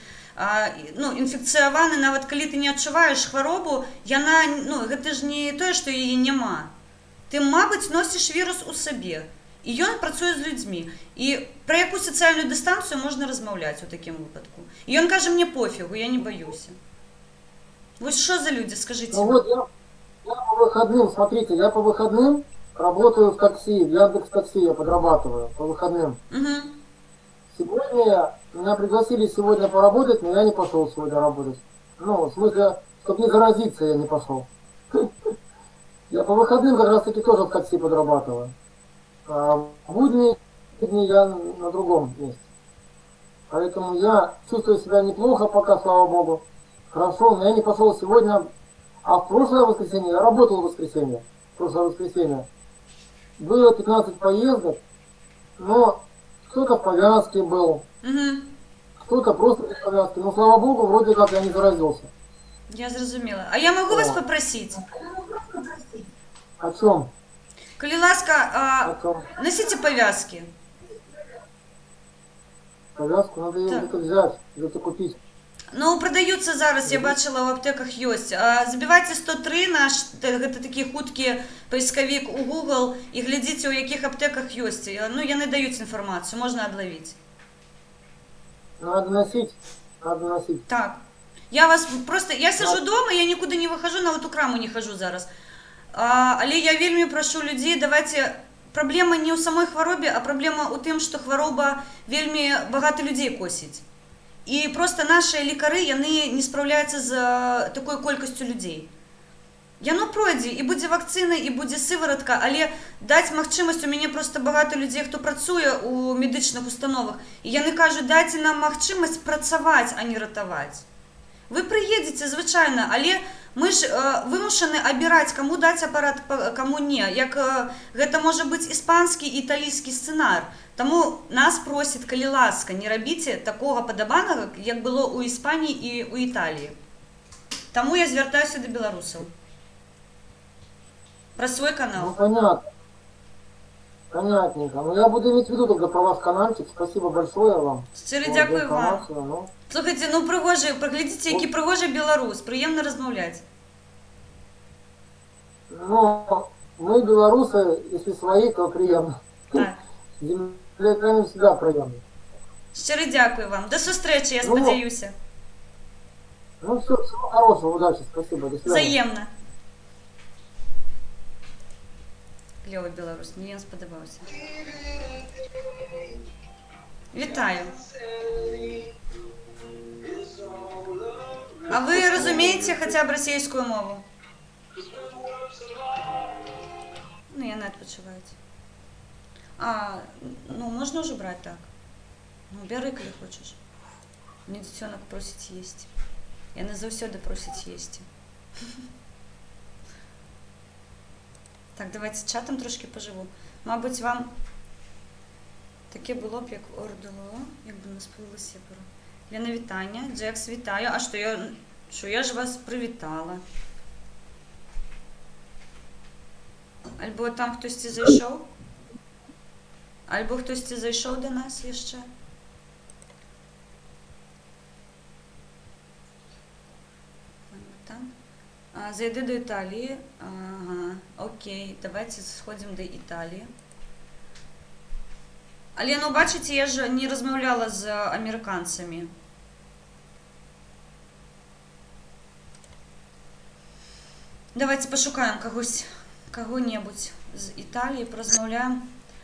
[SPEAKER 2] інфекційований, навіть коли ти не відчуваєш хворобу, це ж не те, що її нема. Ти, мабуть, носиш вірус у собі. І він працює з людьми. І про яку соціальну дистанцію можна розмовляти у такому випадку? І він каже, мені пофігу, я не боюся. Вот что за люди, скажите?
[SPEAKER 5] Ну вот я по выходным, смотрите, я по выходным работаю в такси, в Яндекс.Такси я подрабатываю по выходным.
[SPEAKER 2] Угу.
[SPEAKER 5] Сегодня, меня пригласили сегодня поработать, но я не пошел сегодня работать. Ну, в смысле, чтобы не заразиться, я не пошел. Я по выходным как раз таки тоже в такси подрабатываю. А в будние дни я на другом месте. Поэтому я чувствую себя неплохо пока, слава богу. Хорошо, но я не пошел сегодня, а в прошлое воскресенье, я работал в воскресенье, было 15 поездок, но кто-то в повязке был, кто-то просто без повязки, но слава богу, вроде как я не заразился.
[SPEAKER 2] Я зрозуміла. А я могу вас попросить?
[SPEAKER 5] О чем?
[SPEAKER 2] Коли ласка, носите повязки.
[SPEAKER 5] Повязку надо ее где-то взять, где-то купить.
[SPEAKER 2] Ну, продаються зараз, я бачила, в аптеках есть. Забивайте 103, наш такий хуткий поисковик у Google, і глядіть, у яких аптеках есть. Ну, я не даю інформацію, можна одловити.
[SPEAKER 5] Надо носить, надо носить.
[SPEAKER 2] Так. Я сижу дома, я нікуди не виходжу, навіть у краму не хожу зараз. Але я вельми прошу людей, давайте... Проблема не у самой хворобі, а проблема у тим, що хвороба вельми багато людей косить. І просто наші лікари, вони не справляються з такою кількістю людей. Яно пройде, і буде вакцина, і буде сиворотка, але дати можливість, у мене просто багато людей, хто працює у медичних установах, і я не кажу, дайте нам можливість працювати, а не рятувати. Ви приїдете, звичайно, але ми ж вимушені обирати, кому дати апарат, кому ні. Як це може бути іспанський і італійський сценар. Тому нас просять, коли ласка, не робіть такого подобаного, як було у Іспанії і у Італії. Тому я звертаюся до білорусів. Про свой канал.
[SPEAKER 5] Ну, понятно. Понятненько. Ну, я буду иметь в виду тогда про ваш каналчик. Спасибо большое вам.
[SPEAKER 2] Щиро дякую вам. Слухайте, ну пригожий, проглядіть, який пригожий білорус. Приємно розмовляти.
[SPEAKER 5] Ну, мы белорусы, если свои, то приемно.
[SPEAKER 2] Так.
[SPEAKER 5] Земляками всегда приемно.
[SPEAKER 2] Щиро дякую вам. До зустрічі, я сподіваюся.
[SPEAKER 5] Ну все, всего хорошего, удачи, спасибо, до свидания.
[SPEAKER 2] Взаємно. Кльовий білорус, мені він сподобався. Вітаю. А ви розумієте хоча б російську мову? Ну, я не відпочиваєте. Ну, можна вже брати так? Ну, бери, коли хочеш. Мені дитинок просить їсти. Я не завсюди просить їсти. Так, давайте чатом трошки поживу. Мабуть, вам таке було б, як ордало, якби нас плили сєпару. Лена, вітання. Джекс, вітаю. А що я ж вас привітала? Альбо там хтось зайшов? Альбо хтось зайшов до нас ще? Там. Зайди до Італії. Ага, окей, давайте сходимо до Італії. Але, ну, бачите, я ж не розмовляла з американцями. Давайте пошукаємо кого-небудь з Італії, порозмовляємо.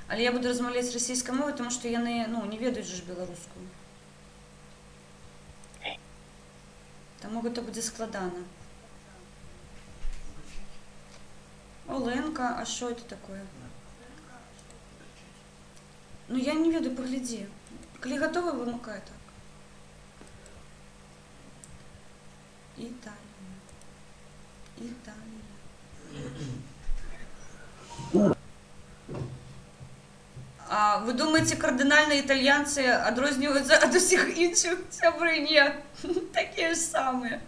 [SPEAKER 2] Але я буду розмовляти російською мовою, тому що я не ведаю ж білоруську. Тому це буде складано. Оленка, а що це таке? Ну, я не веду, погляди. Коли готовы, вымыкай так. Италия. Италия. А вы Ви думаєте, кардинально італьянці відрізняються від усіх інших? Сябри, ні. Такі ж самі.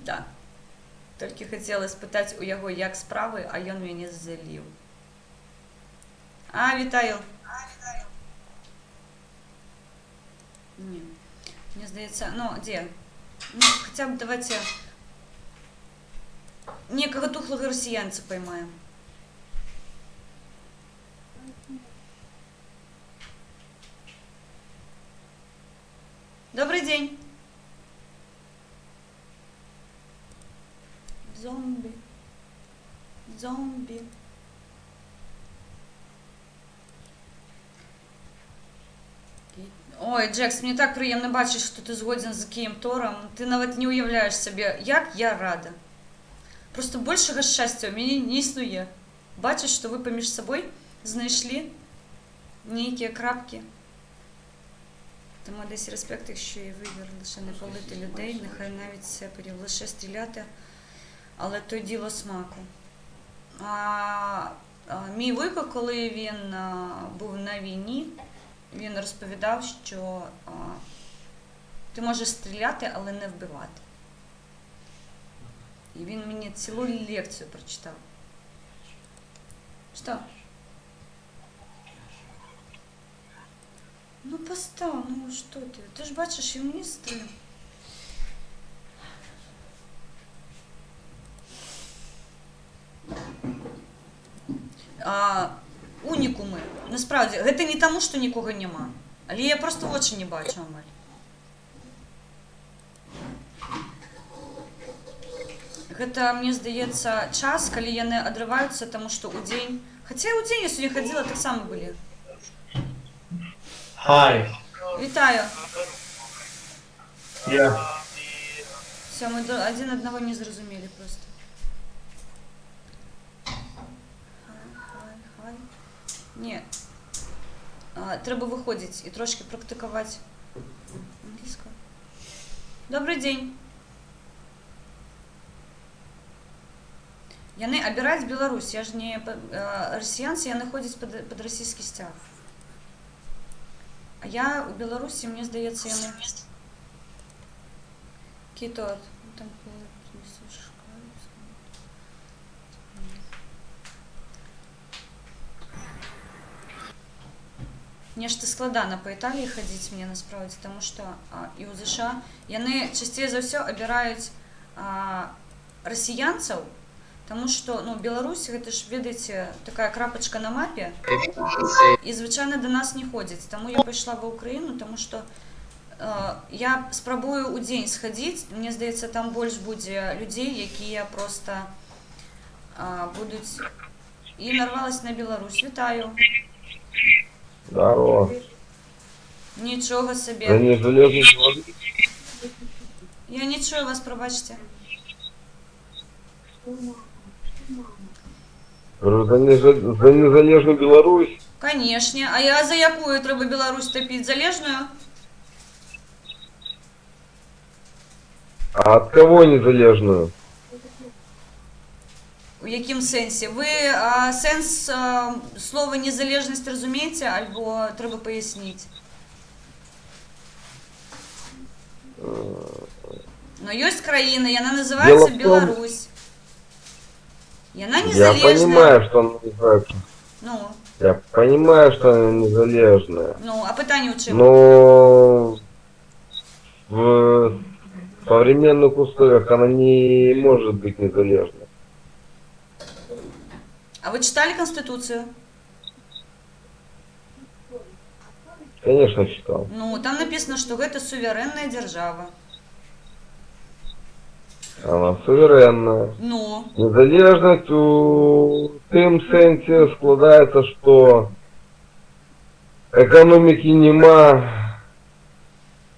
[SPEAKER 2] Да. Тільки хотіла спитати у його, як справи, а він мене залив. Вітаю. Ні. Мені здається, де? Хоча б давайте некого тухлого росіянця поймаємо. Добрий день. Зомбі. Зомбі. Ой, Джекс, мені так приємно бачити, що ти згоден з Києм Тором. Ти навіть не уявляєш собі, як я рада. Просто більшого щастя у мене не існує. Бачиш, що ви поміж собою знайшли ніякі крапки. Тому десь респект, якщо і вибір лише не палити людей, нехай навіть сеперів, лише стріляти, але то діло смаку. Мій вуйко, коли він був на війні, він розповідав, що ти можеш стріляти, але не вбивати. І він мені цілу лекцію прочитав. Що? Ну постав, ну що ти? Ти ж бачиш, і мені стріляв. Унікуми. Насправді, це не тому, що нікого нема. Але я просто очі не бачу, Амаль. Гэта, мне здаецца, час, калі яны адрываюцца, таму што ў дзень... Хаця і ў дзень я сёння хадзіла, таксама былі.
[SPEAKER 10] Hi.
[SPEAKER 2] Вітаю.
[SPEAKER 10] Yeah.
[SPEAKER 2] Все, мы один одного не зразумелі просто. Хай. Не. Трэба выходзіць і трошки практыкаваць англійскую. Добрый дзень. Яны абіраюць Беларусь, я ж не расіянцы, яны ходзяць пад расійскі сцяг. А я у Беларусі, мне здаецца, яны... Кітот. Там... Нешта складана па Італіі хадзіць мне насправді, таму што і ў ЗША яны часцей за ўсё абіраюць расіянцаў, таму што, Беларусь, гэта ж, ведаеце, такая крапачка на мапе, і звычайна да нас не ходзяць. Таму я пайшла ва Ўкраіну, таму што я спрабую ў дзень схадзіць, мне здаецца, там больш будзе людзей, якія проста будуць... І нарвалась на Беларусь. Вітаю.
[SPEAKER 10] Здорово.
[SPEAKER 2] Нічога сабе. Я не чую вас, пробачте.
[SPEAKER 10] За незалежную Беларусь?
[SPEAKER 2] Конечно. А я за якую трэба Беларусь топіць? Залежную?
[SPEAKER 10] А от кого незалежную?
[SPEAKER 2] У якім сэнсе? Вы сэнс слова незалежнасць разумееце, альбо трэба паясніць? Но ёсць краіна, яна называецца Беларусь. Яна незалежная.
[SPEAKER 10] Я понимаю, что она называется.
[SPEAKER 2] Ну?
[SPEAKER 10] Я понимаю, что она незалежная.
[SPEAKER 2] Ну, а пытанне ў чым?
[SPEAKER 10] Но в современных условиях она не может быть незалежной.
[SPEAKER 2] А вы читали Конституцию?
[SPEAKER 10] Конечно, читал.
[SPEAKER 2] Ну, там написано, что это суверенная держава.
[SPEAKER 10] Она суверенная.
[SPEAKER 2] Ну?
[SPEAKER 10] Незалежность у тым сенсе складається, що экономики нема,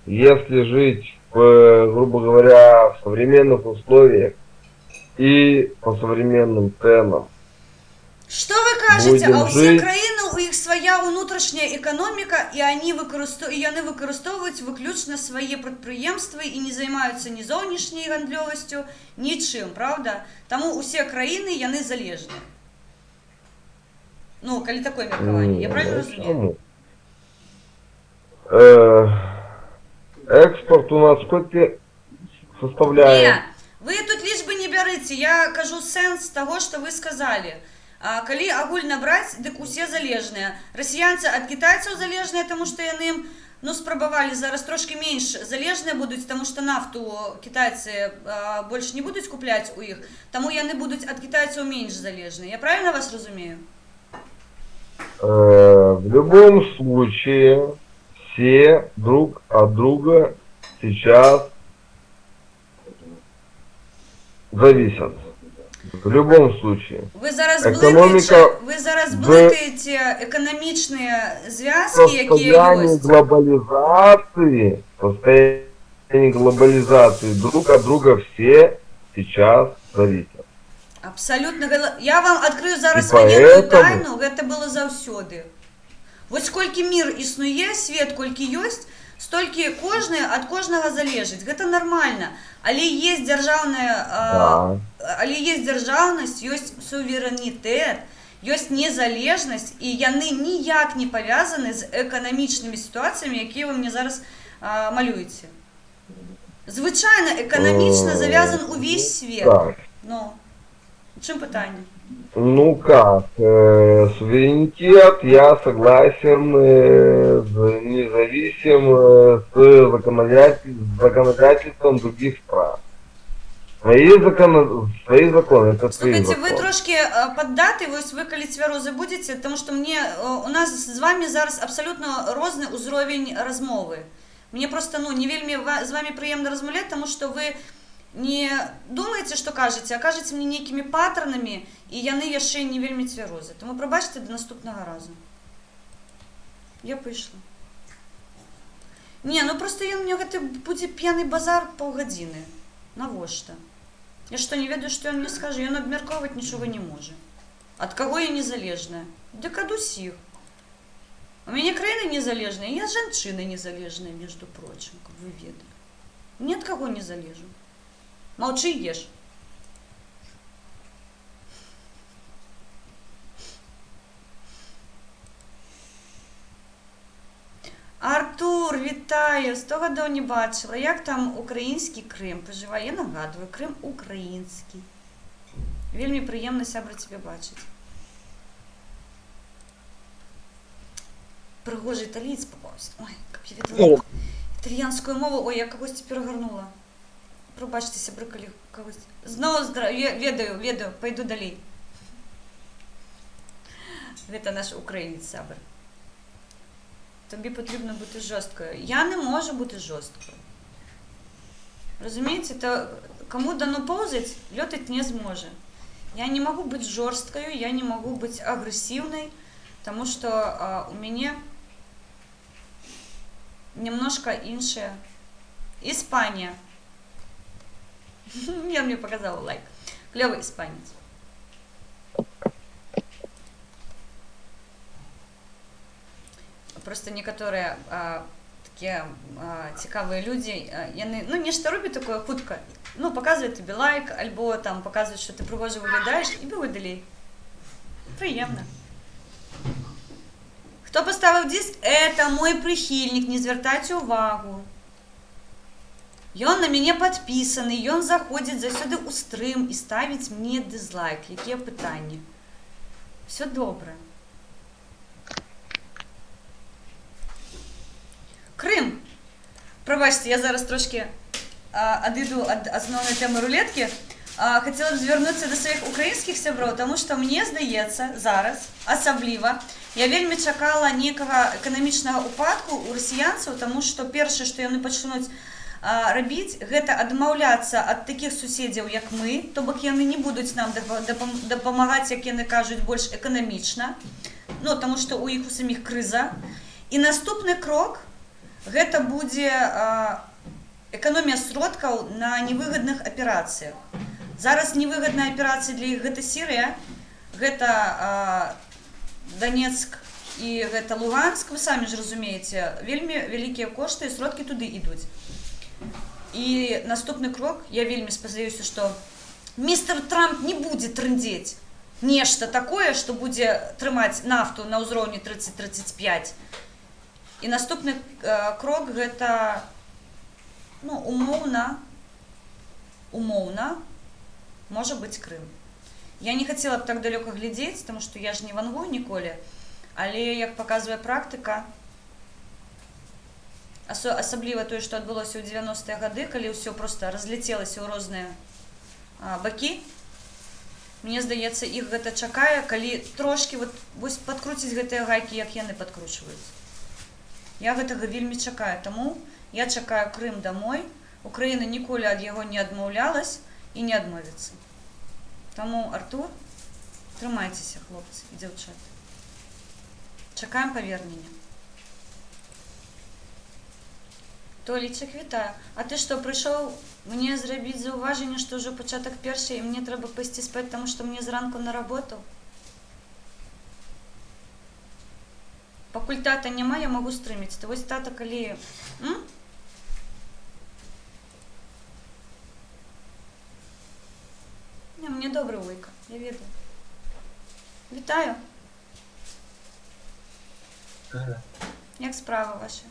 [SPEAKER 10] если жить, грубо говоря, в современных условиях и по современным ценам.
[SPEAKER 2] Что вы кажете?
[SPEAKER 10] Будем
[SPEAKER 2] А ўсе
[SPEAKER 10] жить.
[SPEAKER 2] краіны, у іх свая ўнутрашняя эканоміка, і яны выкарыстоўваюць выключна свае прадпрыемствы і не займаюцца ні зоўнішняй гандлёвасцю, нічым, правда? Таму усе краіны, яны залежныя. Ну, калі такое меркаванне, я правильно разумею?
[SPEAKER 10] Экспорт у нас сколько составляет?
[SPEAKER 2] Не, вы тут лишь бы не бярыце, я кажу сэнс таго, што вы сказалі. Калі агульна браць, дык усе залежныя. Расіянцы ад кітайцаў залежныя, таму што яны спрабавалі, зараз трошки менш залежныя будуць, таму што нафту кітайцы больш не будуць купляць у іх, таму яны будуць ад кітайцаў менш залежныя. Я правильно вас разумею?
[SPEAKER 10] В любом случае, все друг от друга сейчас зависят. В любом случае.
[SPEAKER 2] Вы зараз блытаеце эканамічныя звязкі, якія ёсць.
[SPEAKER 10] В состоянии глобализации друг от друга все сейчас зависят.
[SPEAKER 2] Абсолютно. Я вам адкрыю зараз военную тайну, гэта было заўсёды. Вось колькі мір існуе, свет колькі ёсць, столькі кожны ад кожнага залежыць. Гэта нармальна. Але есть дзяржаўнасць, ёсць суверэнітэт, ёсць незалежнасць, і яны ніяк не павязаны з эканамічнымі сітуацыямі, якія вы мне зараз малюеце. Звычайна эканамічна завязан увесь свет. Ну, в чым пытанне?
[SPEAKER 10] Ну как, суверенитет, я согласен, независим с законодательством других стран. Свои законы, это свои
[SPEAKER 2] Слухайте,
[SPEAKER 10] законы.
[SPEAKER 2] вы трошки поддаты, вы калі цвярозы будете, потому что у нас з вами зараз абсолютно розны ўзровень размовы. Мне просто, не вельмі з вами прыемна размаўляць, тому что вы не думаеце, што кажаце, а кажаце мне нейкімі паттернамі, і яны яшчэ не вельмі цвярозы. Тому прабачце до наступнага разу. Я пайшла. Не, просто мне гэта будзе п'яны базар паўгадзіны. Навошта? Я што, не ведаю, што ён мне скажа? Ён абмяркоўваць нічога не можа. Ад каго я незалежная? Дык ад усіх. У мяне краіна незалежная, я жанчына незалежная, между прочим, как вы ведали. Ні ад каго не залежу. Молчи и ешь. Артур, вітаю! 100 гадоў не бачила. Як там украінскі Крым пажывае? Я нагадываю, Крым украінскі. Вельмі прыемна, сябра, тебе бачыць. Прыгожы італіец попаўся. Ой, каб я ведала італьянскую мову. Ой, я кагосьці перагарнула. Пробачьте, сябры, калі когось. Знову ведаю, пойду далей. Гэта наш українець, сябр. Тобі потрібно бути жорсткою. Я не можу бути жорсткою. Розумієте, то кому дано повзать, летать не зможе. Я не могу быть жорсткою, я не могу быть агрессивной, потому что у меня немножко іншая. Испания. Я мне показала лайк. Клевый испанец. Просто некоторые такие цікавые люди, яны, нешта робят такое хутка, показывают тебе лайк, альбо там показывают, что ты пригожо выглядаешь, и бегут далей. Приємно. Хто поставив диск? Это мой прихильник, не звертайте увагу. Ён на мяне падпісаны, ён заходзіць заўсёды ў стрым і ставіць мне дызлайк. Якія пытанні? Все добра. Крым. Прабачце, я зараз трошки адыду ад асноўнай тэмы рулеткі. Хацела б звярнуцца да сваіх украінскіх сяброў, таму што мне здаецца зараз, асабліва, я вельмі чакала нейкага эканамічнага упадку ў расіянцаў, таму што першае, што яны пачнуць рабіць, гэта адмаўляцца ад такіх суседзяў, як мы, то бок яны не будуць нам дапамагаць, як яны кажуць, больш эканамічна, таму што ў іх у саміх крыза. І наступны крок гэта будзе эканомія сродкаў на невыгадных аперацыях. Зараз невыгадная аперацыя для іх гэта Сірыя, гэта Донецк і гэта Луганск, вы самі ж разумееце, вельмі вялікія кошты і сродкі туды ідуць. І наступны крок, я вельмі спадзяюся, што містер Трамп не будзе трындзець нешта такое, што будзе трымаць нафту на ўзроўні 30-35. І наступны крок гэта, ну, умоўна, можа быць Крым. Я не хацела б так далёка глядзець, таму што я ж не вангую ніколі, але, як паказвае практыка, асабліва тое, што адбылося ў 90-е гады, калі ўсё проста разляцелася ў розныя бакі, мне здаецца, іх гэта чакае, калі трошкі вось падкруціць гэтыя гайкі, як яны падкручваюць. Я гэтага вельмі чакаю, таму я чакаю Крым дамой, Украіна ніколі ад яго не адмаўлялась і не адмовіцца. Таму, Артур, трымайцеся, хлопцы і дзяўчаты. Чакаем павернення. Толічак, вітаю. А ты што, прыйшоў мне зрабіць заўважанне, што ўжо пачатак першай і мне трэба пайсці спаць, таму што мне зранку на работу? Пакуль тата няма, я магу стрыміць. Ты вось тата, калі... Не, мне добры вуйка, я ведаю. Вітаю. Як справа ваша?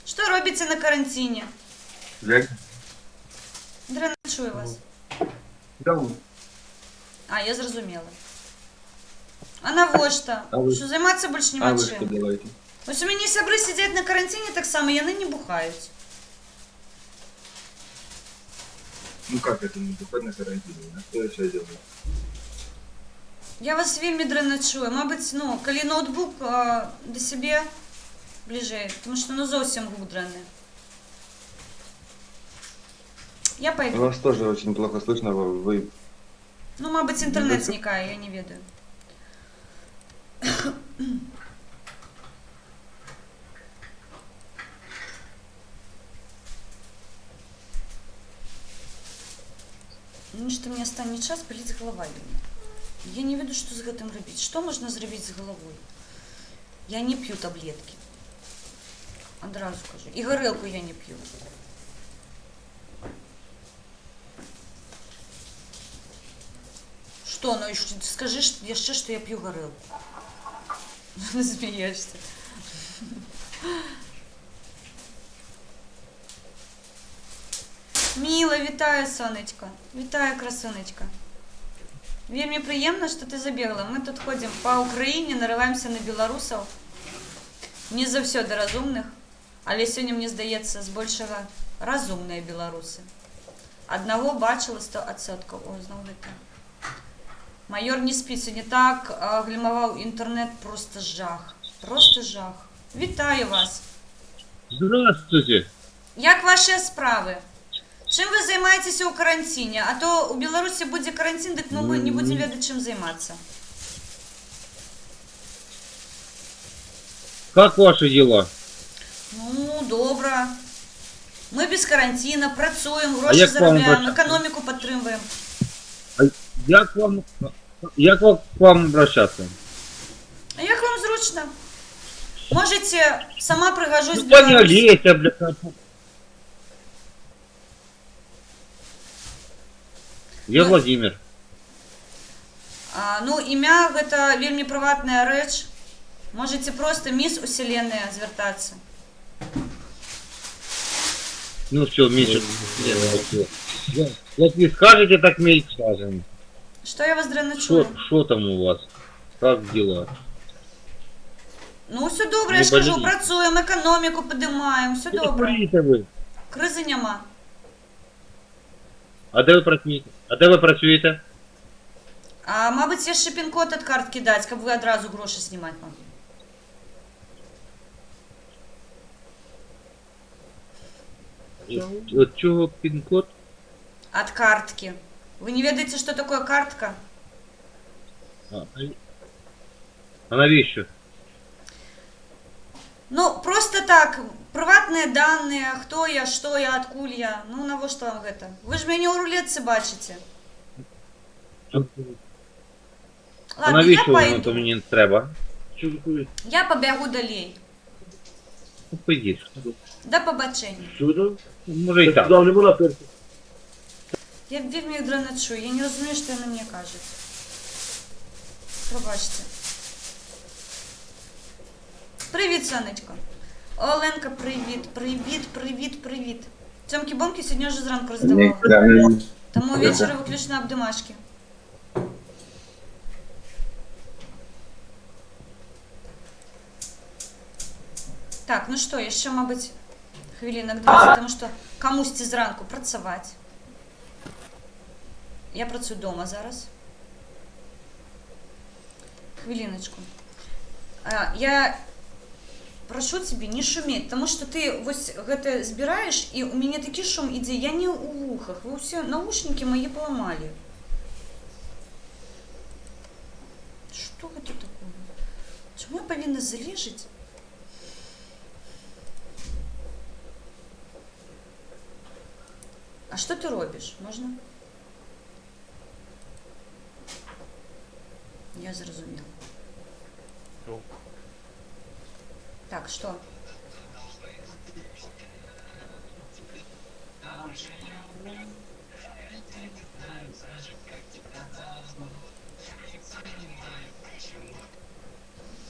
[SPEAKER 2] Што робіце на каранціне? Дрэнна чую вас. А, я зразумела. А навошта? Што займацца больш няма чым? Вось у мяне сябры сядзяць на каранціне таксама, яны не бухаюць.
[SPEAKER 10] Ну как это не бухать на карантине? На что я сейчас делаю?
[SPEAKER 2] Я вас вельмі дрэнна чую. Мабыць, ну, калі ноутбук да сябе бліжэй, тому што, ну, зовсім гук дрэнны. Я пойду.
[SPEAKER 10] Вас тоже очень плохо слышно, вы...
[SPEAKER 2] Ну, мабыць, інтэрнет знікае, я не ведаю. Ну, што мне астатні час баліць галава вельмі. Я не ведаю, што з гэтым рабіць. Што можна зрабіць з галавой? Я не п'ю таблеткі. Адразу кажу. І гарэлку я не п'ю. Што? Ну, скажы яшчэ, што я п'ю гарэлку. Смеешся. Міла, вітаю, сонечко. Вітаю, красунечка. Вельмі прыемна, што ты забегла. Мы тут ходзім па Украіне, нарываемся на беларусаў. Не заўсёды разумных, але сёння, мне здаецца, збольшага разумныя беларусы. Аднаго бачыла 100%. О, зноў гэта. Майор не спіць, сёння так глімаваў інтэрнет, просто жах. Просто жах. Вітаю вас.
[SPEAKER 17] Здравствуйте.
[SPEAKER 2] Як вашыя справы? Чым вы займаецеся ў каранціне? А то у Беларусі будзе каранцін, дык мы не будзем ведаць, чым займацца.
[SPEAKER 17] Как ваши дела?
[SPEAKER 2] Ну, добра. Мы без каранціна, працуем, грошы зарабляем, эканоміку падтрымваем.
[SPEAKER 17] Як к вам обращаться?
[SPEAKER 2] А як вам зручна? Можете, сама прыгажусь
[SPEAKER 17] Ну, пані Олеся, бля. Я Владимир.
[SPEAKER 2] Ну, імя гэта вельмі прыватная рэч. Можете просто міс Уселенная звяртацца.
[SPEAKER 17] Ну все, меньше. Как не скажете, так мы и скажем.
[SPEAKER 2] Что я вас дрэнна чую?
[SPEAKER 17] Что там у вас? Как дела?
[SPEAKER 2] Ну, все добре, я ж кажу, працуем, эканоміку падымаем, все добре.
[SPEAKER 17] Ви?
[SPEAKER 2] Крызи нема.
[SPEAKER 17] А де ви працюєте?
[SPEAKER 2] А, мабыць, яшчэ пін-код ад карткі даць, каб вы адразу грошы знімаць могли.
[SPEAKER 17] От чого пін-код?
[SPEAKER 2] От картки. Вы не ведаете, что такое картка?
[SPEAKER 17] А навіщо?
[SPEAKER 2] Ну, просто так, приватные данные, кто я, что я, откуль я. Ну, навошта вам гэта? Вы ж мяне ў рулетцы бачыце.
[SPEAKER 17] А навіщо воно то мені не треба?
[SPEAKER 2] Я побягу далей.
[SPEAKER 17] Ну, поїдь.
[SPEAKER 2] До побачення.
[SPEAKER 17] Може і так.
[SPEAKER 2] Я вельми їх драно чую, я не розумію, що вони мені кажуть. Пробачте. Привіт, сонечко. Оленка, привіт. Цьомки-бомки сьогодні вже зранку роздавала. Тому ввечері виключно обдимашки. Так, ну що, ще, мабуть, хвилинок 20, тому що комусь зранку працювати. Я працюю вдома зараз. Хвилиночку. Я прошу тебе не шуметь, потому что ты вот это збираешь, и у меня такий шум іде, я не у вухах, вы все наушники мои поломали. Что это такое? Чому я повинна залежать? А що ти робиш? Можна? Я зрозуміла.
[SPEAKER 7] Ну.
[SPEAKER 2] Так, що?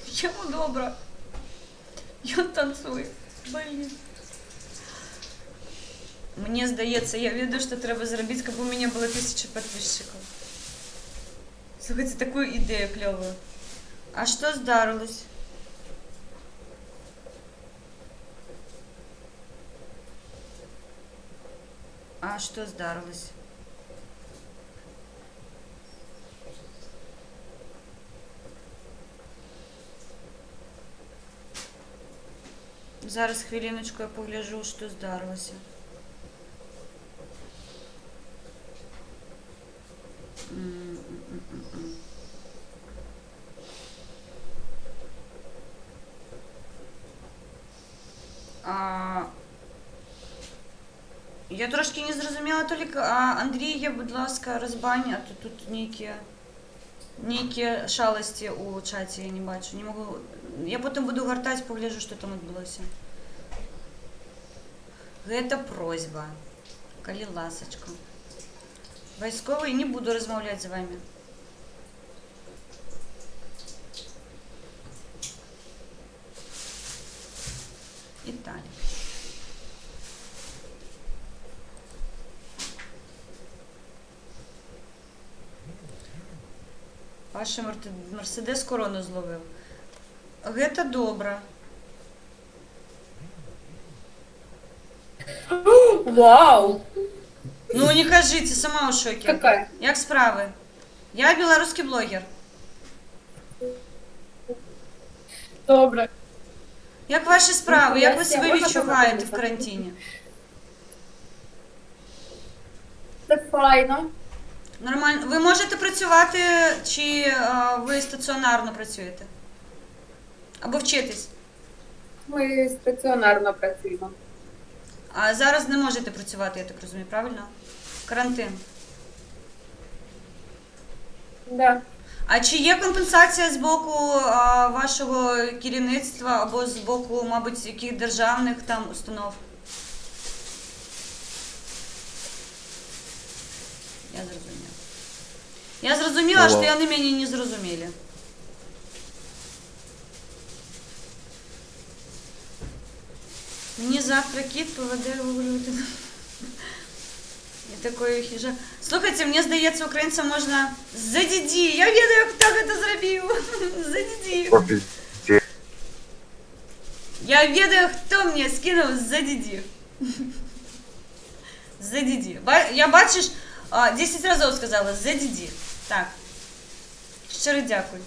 [SPEAKER 2] Йому добре. Ён танцує. Блін. Мені здається, я веду, що треба зробити, щоб у мене було 1000 підписчиків. Слухайте, таку ідею кльову. А що здарилось? А що здарилось? Зараз хвилиночку я погляжу, що здарилося. Я трошки не зрозуміла, Толік, Андрія, будь ласка, розбань, а то тут ніякі шалості у чаті я не бачу. Не можу. Я потім буду гортати, погляжу, що там відбулося. Гэта просьба. Калі ласочка. Військовий, не буду розмовляти з вами. Італія. Ваш Мерседес корону зловив. Гэта добра.
[SPEAKER 1] Вау!
[SPEAKER 2] Ну не кажите, сама у шокі.
[SPEAKER 1] Какая?
[SPEAKER 2] Як справи? Я білоруський блогер.
[SPEAKER 1] Добре.
[SPEAKER 2] Як ваші справи? Як ви себе відчуваєте в карантині?
[SPEAKER 1] Це файно.
[SPEAKER 2] Нормально. Ви можете працювати, чи ви стаціонарно працюєте? Або вчитесь?
[SPEAKER 1] Ми стаціонарно працюємо.
[SPEAKER 2] А зараз не можете працювати, я так розумію, правильно? Карантин.
[SPEAKER 1] Да.
[SPEAKER 2] А чи є компенсація з боку вашого керівництва або з боку, мабуть, яких державних там установ? Я зрозуміла. Я зрозуміла, що вони мене не зрозуміли. Мені завтра кіт поведе вигулювати. І такої хижа. Слухайте, мені здається, українцям можна за діді. Я ведаю, хто це зробив. За діді. Я ведаю, хто мені скинув за діді. За діді. Я бачиш, 10 разів сказала за діді. Так. Щиро дякую.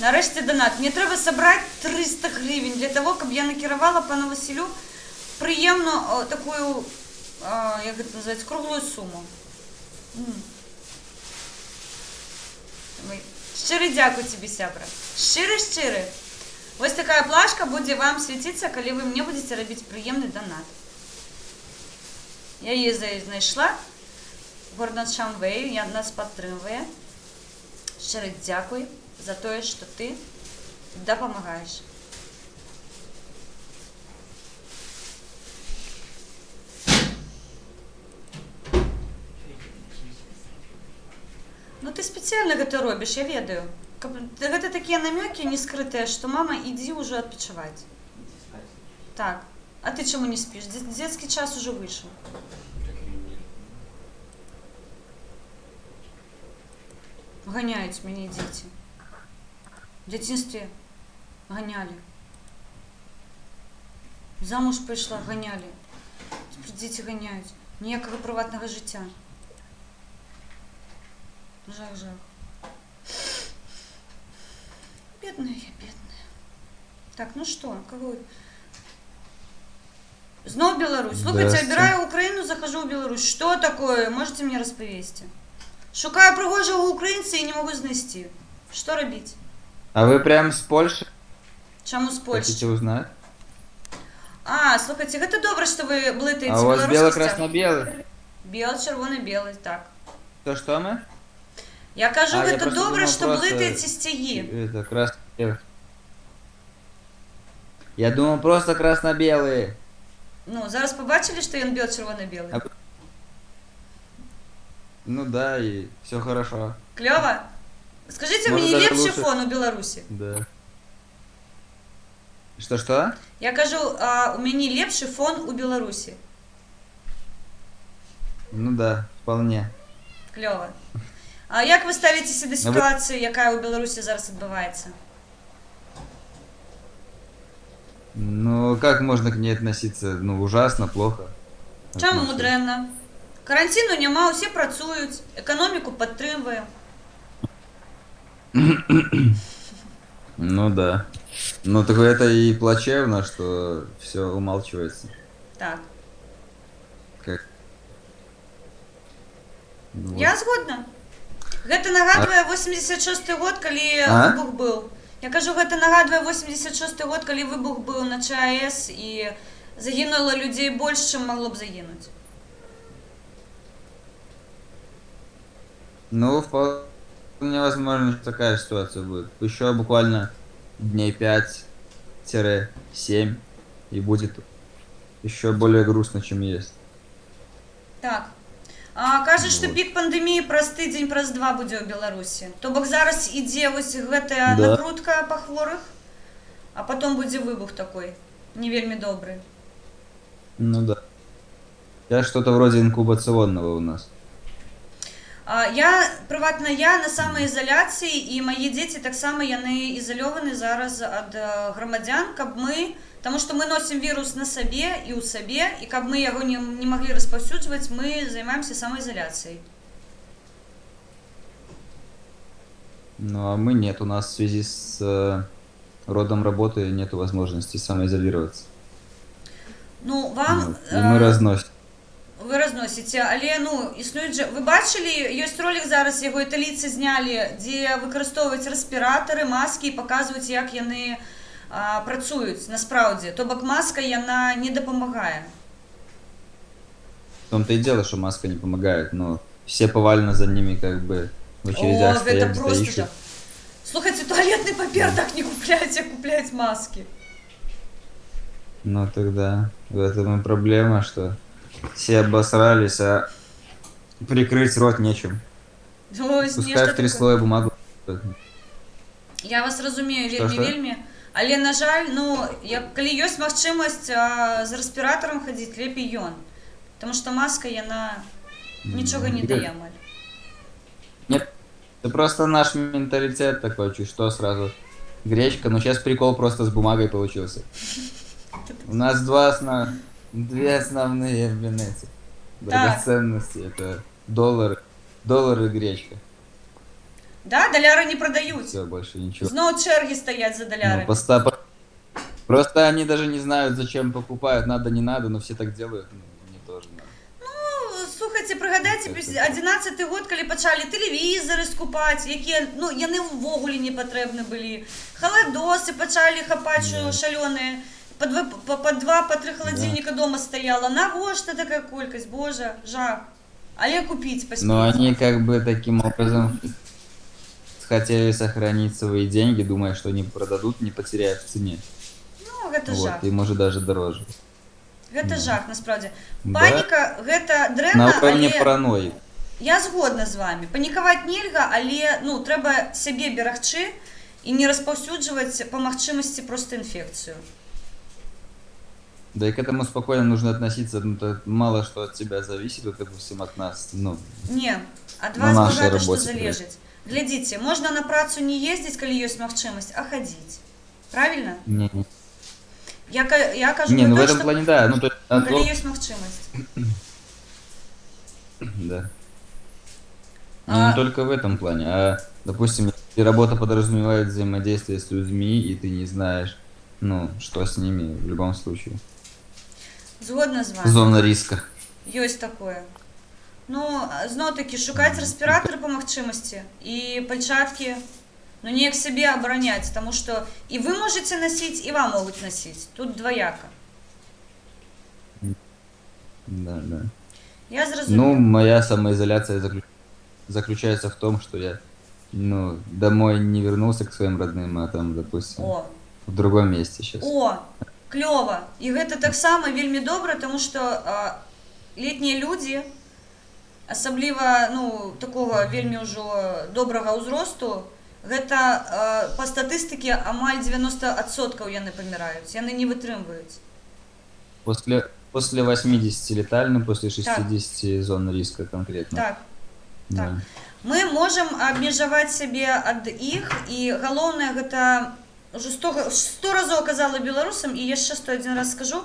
[SPEAKER 2] Нарешті донат. Мені треба зібрати 300 гривень для того, щоб я накерувала пану Василю приємну таку, як це називається, круглу суму. Щиро дякую тобі, сябра. Щиро. Ось така плашка буде вам світитися, коли ви мені будете робити приємний донат. Я її знайшла. Гордон Шамвею, нас підтримує. Щиро дякую за те, що ти допомагаєш. Ну ты спецыяльна гэта робіш, я ведаю. Гэта такія намёкі не скрытыя, што мама, ідзі ўжо адпачываць. Так. А ты чаму не спіш? Дзецкі час ужо выйшаў. Ганяюць мяне дзеці. В дзяцінстве ганялі. Замуж пайшла, ганялі. Цяпер дзеці ганяюць. Ніякага прыватнага жыцця. Жах. Бедная я, бедная. Так, ну что, кого... Снова Беларусь. Слухайте, обираю Украину, захожу в Беларусь. Что такое? Можете мне расповести? Шукаю пригожого українця і не можу знайти. Що робити?
[SPEAKER 18] А ви прям з Польщі?
[SPEAKER 2] Чому з Польщі?
[SPEAKER 18] Хотите узнать?
[SPEAKER 2] А, слухайте, это добре, что вы блытаете
[SPEAKER 18] а у вас
[SPEAKER 2] белорусский
[SPEAKER 18] бело-красно-белый?
[SPEAKER 2] Бело-червоно-белый, так.
[SPEAKER 18] То что мы?
[SPEAKER 2] Я кажу,
[SPEAKER 18] я
[SPEAKER 2] это
[SPEAKER 18] просто
[SPEAKER 2] добре,
[SPEAKER 18] думал,
[SPEAKER 2] что
[SPEAKER 18] просто
[SPEAKER 2] блытаете стяги.
[SPEAKER 18] Это красно-белый. Я думал, просто красно-белые.
[SPEAKER 2] Ну, зараз побачили, что он бело-червоно-белый?
[SPEAKER 18] Ну да, и все хорошо.
[SPEAKER 2] Клево? Скажите,
[SPEAKER 18] Может,
[SPEAKER 2] мне
[SPEAKER 18] даже
[SPEAKER 2] лепший
[SPEAKER 18] лучше.
[SPEAKER 2] фон у Беларуси?
[SPEAKER 18] Да. Что-что?
[SPEAKER 2] Я кажу, у меня лепший фон у Беларуси.
[SPEAKER 18] Ну да, вполне.
[SPEAKER 2] Клево. А як ви ставитеся до ситуації, яка у Білорусі зараз відбувається?
[SPEAKER 18] Ну, как можно к ней относиться? Ну, ужасно, плохо.
[SPEAKER 2] Чому древно? Карантину нема, усі працюють, економіку підтримуємо.
[SPEAKER 18] Ну да. Ну, так это и плачевно, что все умалчивается.
[SPEAKER 2] Так.
[SPEAKER 18] Как? Ну,
[SPEAKER 2] Я згодна. Гэта нагадвае 86-й год, калі выбух быў. Я кажу, гэта нагадвае 86-й год, калі выбух быў на ЧАЭС і загінула людзей больш, чым магло б загінуць.
[SPEAKER 18] Ну, вполне возможно, что такая ситуация будет. Еще буквально дней 5-7 и будет еще более грустно, чем есть.
[SPEAKER 2] Так. Кажуть, што пік пандэміі праз тыдзень, праз 2 будзе ў Беларусі. То бок зараз ідзе вось гэтая накрутка па хворых, а потом будзе выбух такой, не вельмі добрый.
[SPEAKER 18] Ну да. Я что-то вроде инкубационного у нас.
[SPEAKER 2] Я на самаізаляцыі, і мае дзеці таксама яны ізалёваны зараз ад грамадзян, каб мы, таму што мы носім вірус на сабе і ў сабе, і каб мы яго не маглі распаўсюджваць, мы займаемся самаізаляцыяй.
[SPEAKER 18] Ну а мы нет, у нас в связи с родом работы нету возможности самоизолироваться.
[SPEAKER 2] Ну, вам...
[SPEAKER 18] Вот. И мы разносим.
[SPEAKER 2] Вы разносіце, але існуюць жа... Вы бачылі, ёсць ролик зараз, яго італійцы знялі, дзе выкарыстоўваюць рэспіратары, маскі і паказваюць, як яны працуюць насправдзе. То бок маска, яна не дапамагае.
[SPEAKER 18] В том-то и дело, что маска не помогает, но все повально за ними как бы в очередях стоят, где-то ищут.
[SPEAKER 2] Слухайте, туалетный папер так не купляйте, купляйте маски.
[SPEAKER 18] Ну тогда в этом и проблема, что все обосрались, а прикрыть рот нечем. Пускай в 3 слоя бумагу.
[SPEAKER 2] Я вас разумею вельмі. Але, на жаль, калі ёсць магчымасць з рэспіратарам хадзіць, лепей ён. Потому что маска, яна нічога не дае амаль.
[SPEAKER 18] Нет, это просто наш менталитет такой, чуть что сразу. Гречка, но сейчас прикол просто с бумагой получился. У нас две основные драгоценности. Это доллар и гречка.
[SPEAKER 2] Да, доляры не продают.
[SPEAKER 18] Все, больше ничего.
[SPEAKER 2] Снова черги стоят за доляры.
[SPEAKER 18] Просто они даже не знают, зачем покупают, надо, не надо, но все так делают, мне тоже надо.
[SPEAKER 2] Ну, слухайте, пригадайте 11-й год, коли почали телевізори скупати, які, яны ввогуле не потрібні були. Холодоси почали хапати, що шалёные. По 2-3 холодильника дома стояло. Навошта такая колькость, боже, жах. Але купить поспеть.
[SPEAKER 18] Но они как бы таким образом хотели сохранить свои деньги, думая, что они продадут, не потеряют в цене.
[SPEAKER 2] Ну, гэта жах.
[SPEAKER 18] И может даже дороже.
[SPEAKER 2] Гэта жах, насправді. Паніка, гэта дрэнна,
[SPEAKER 18] на уровне паранойи.
[SPEAKER 2] Я згодна з вами. Панікаваць нельга, але ну, трэба сябе берагчы і не распаўсюджваць па магчымасці просто інфекцыю.
[SPEAKER 18] Да и к этому спокойно нужно относиться, ну, то мало что от тебя зависит, вот, допустим, от нас, ну...
[SPEAKER 2] Не, ад
[SPEAKER 18] На
[SPEAKER 2] вас
[SPEAKER 18] нашай
[SPEAKER 2] багата што
[SPEAKER 18] рабоце,
[SPEAKER 2] залежыць. Глядзіце, можна на працу не ездзіць, калі ёсць магчымасць, а хадзіць. Правильно?
[SPEAKER 18] Не,
[SPEAKER 2] Я кажу
[SPEAKER 18] не,
[SPEAKER 2] про
[SPEAKER 18] ну в
[SPEAKER 2] то,
[SPEAKER 18] этом
[SPEAKER 2] что
[SPEAKER 18] плане да, ну то есть...
[SPEAKER 2] калі ёсць магчымасць.
[SPEAKER 18] Да. Ну, не только в этом плане, а, допустим, если работа подразумевает взаимодействие с людьми, и ты не знаешь, ну, что с ними в любом случае.
[SPEAKER 2] Згодна з вами.
[SPEAKER 18] Зона риска.
[SPEAKER 2] Ёсць такое. Ну, зноў-такі, шукаць рэспіратары па магчымасці і пальчаткі, ну, неяк сябе абараняць, таму што і вы можаце насіць, і вам могуць насіць. Тут двояка.
[SPEAKER 18] Да, да.
[SPEAKER 2] Я зразумела.
[SPEAKER 18] Ну, моя самоизоляция заключается в том, что я, ну, домой не вернулся к своим родным, а там, допустим, в другом месте сейчас.
[SPEAKER 2] О, клёва. І гэта таксама вельмі добра, таму што летнія людзі, асабліва, ну, такога вельмі ўжо добрага ўзросту, гэта па статыстыке амаль 90% яны паміраюць, яны не вытрымваюць.
[SPEAKER 18] После 80 летально, после 60 зон риска конкретно.
[SPEAKER 2] Так.
[SPEAKER 18] Да.
[SPEAKER 2] Так. Мы можам абмежаваць сябе ад іх, і галоўнае гэта ўжо 100 разоў казала беларусам, і яшчэ 101 раз скажу,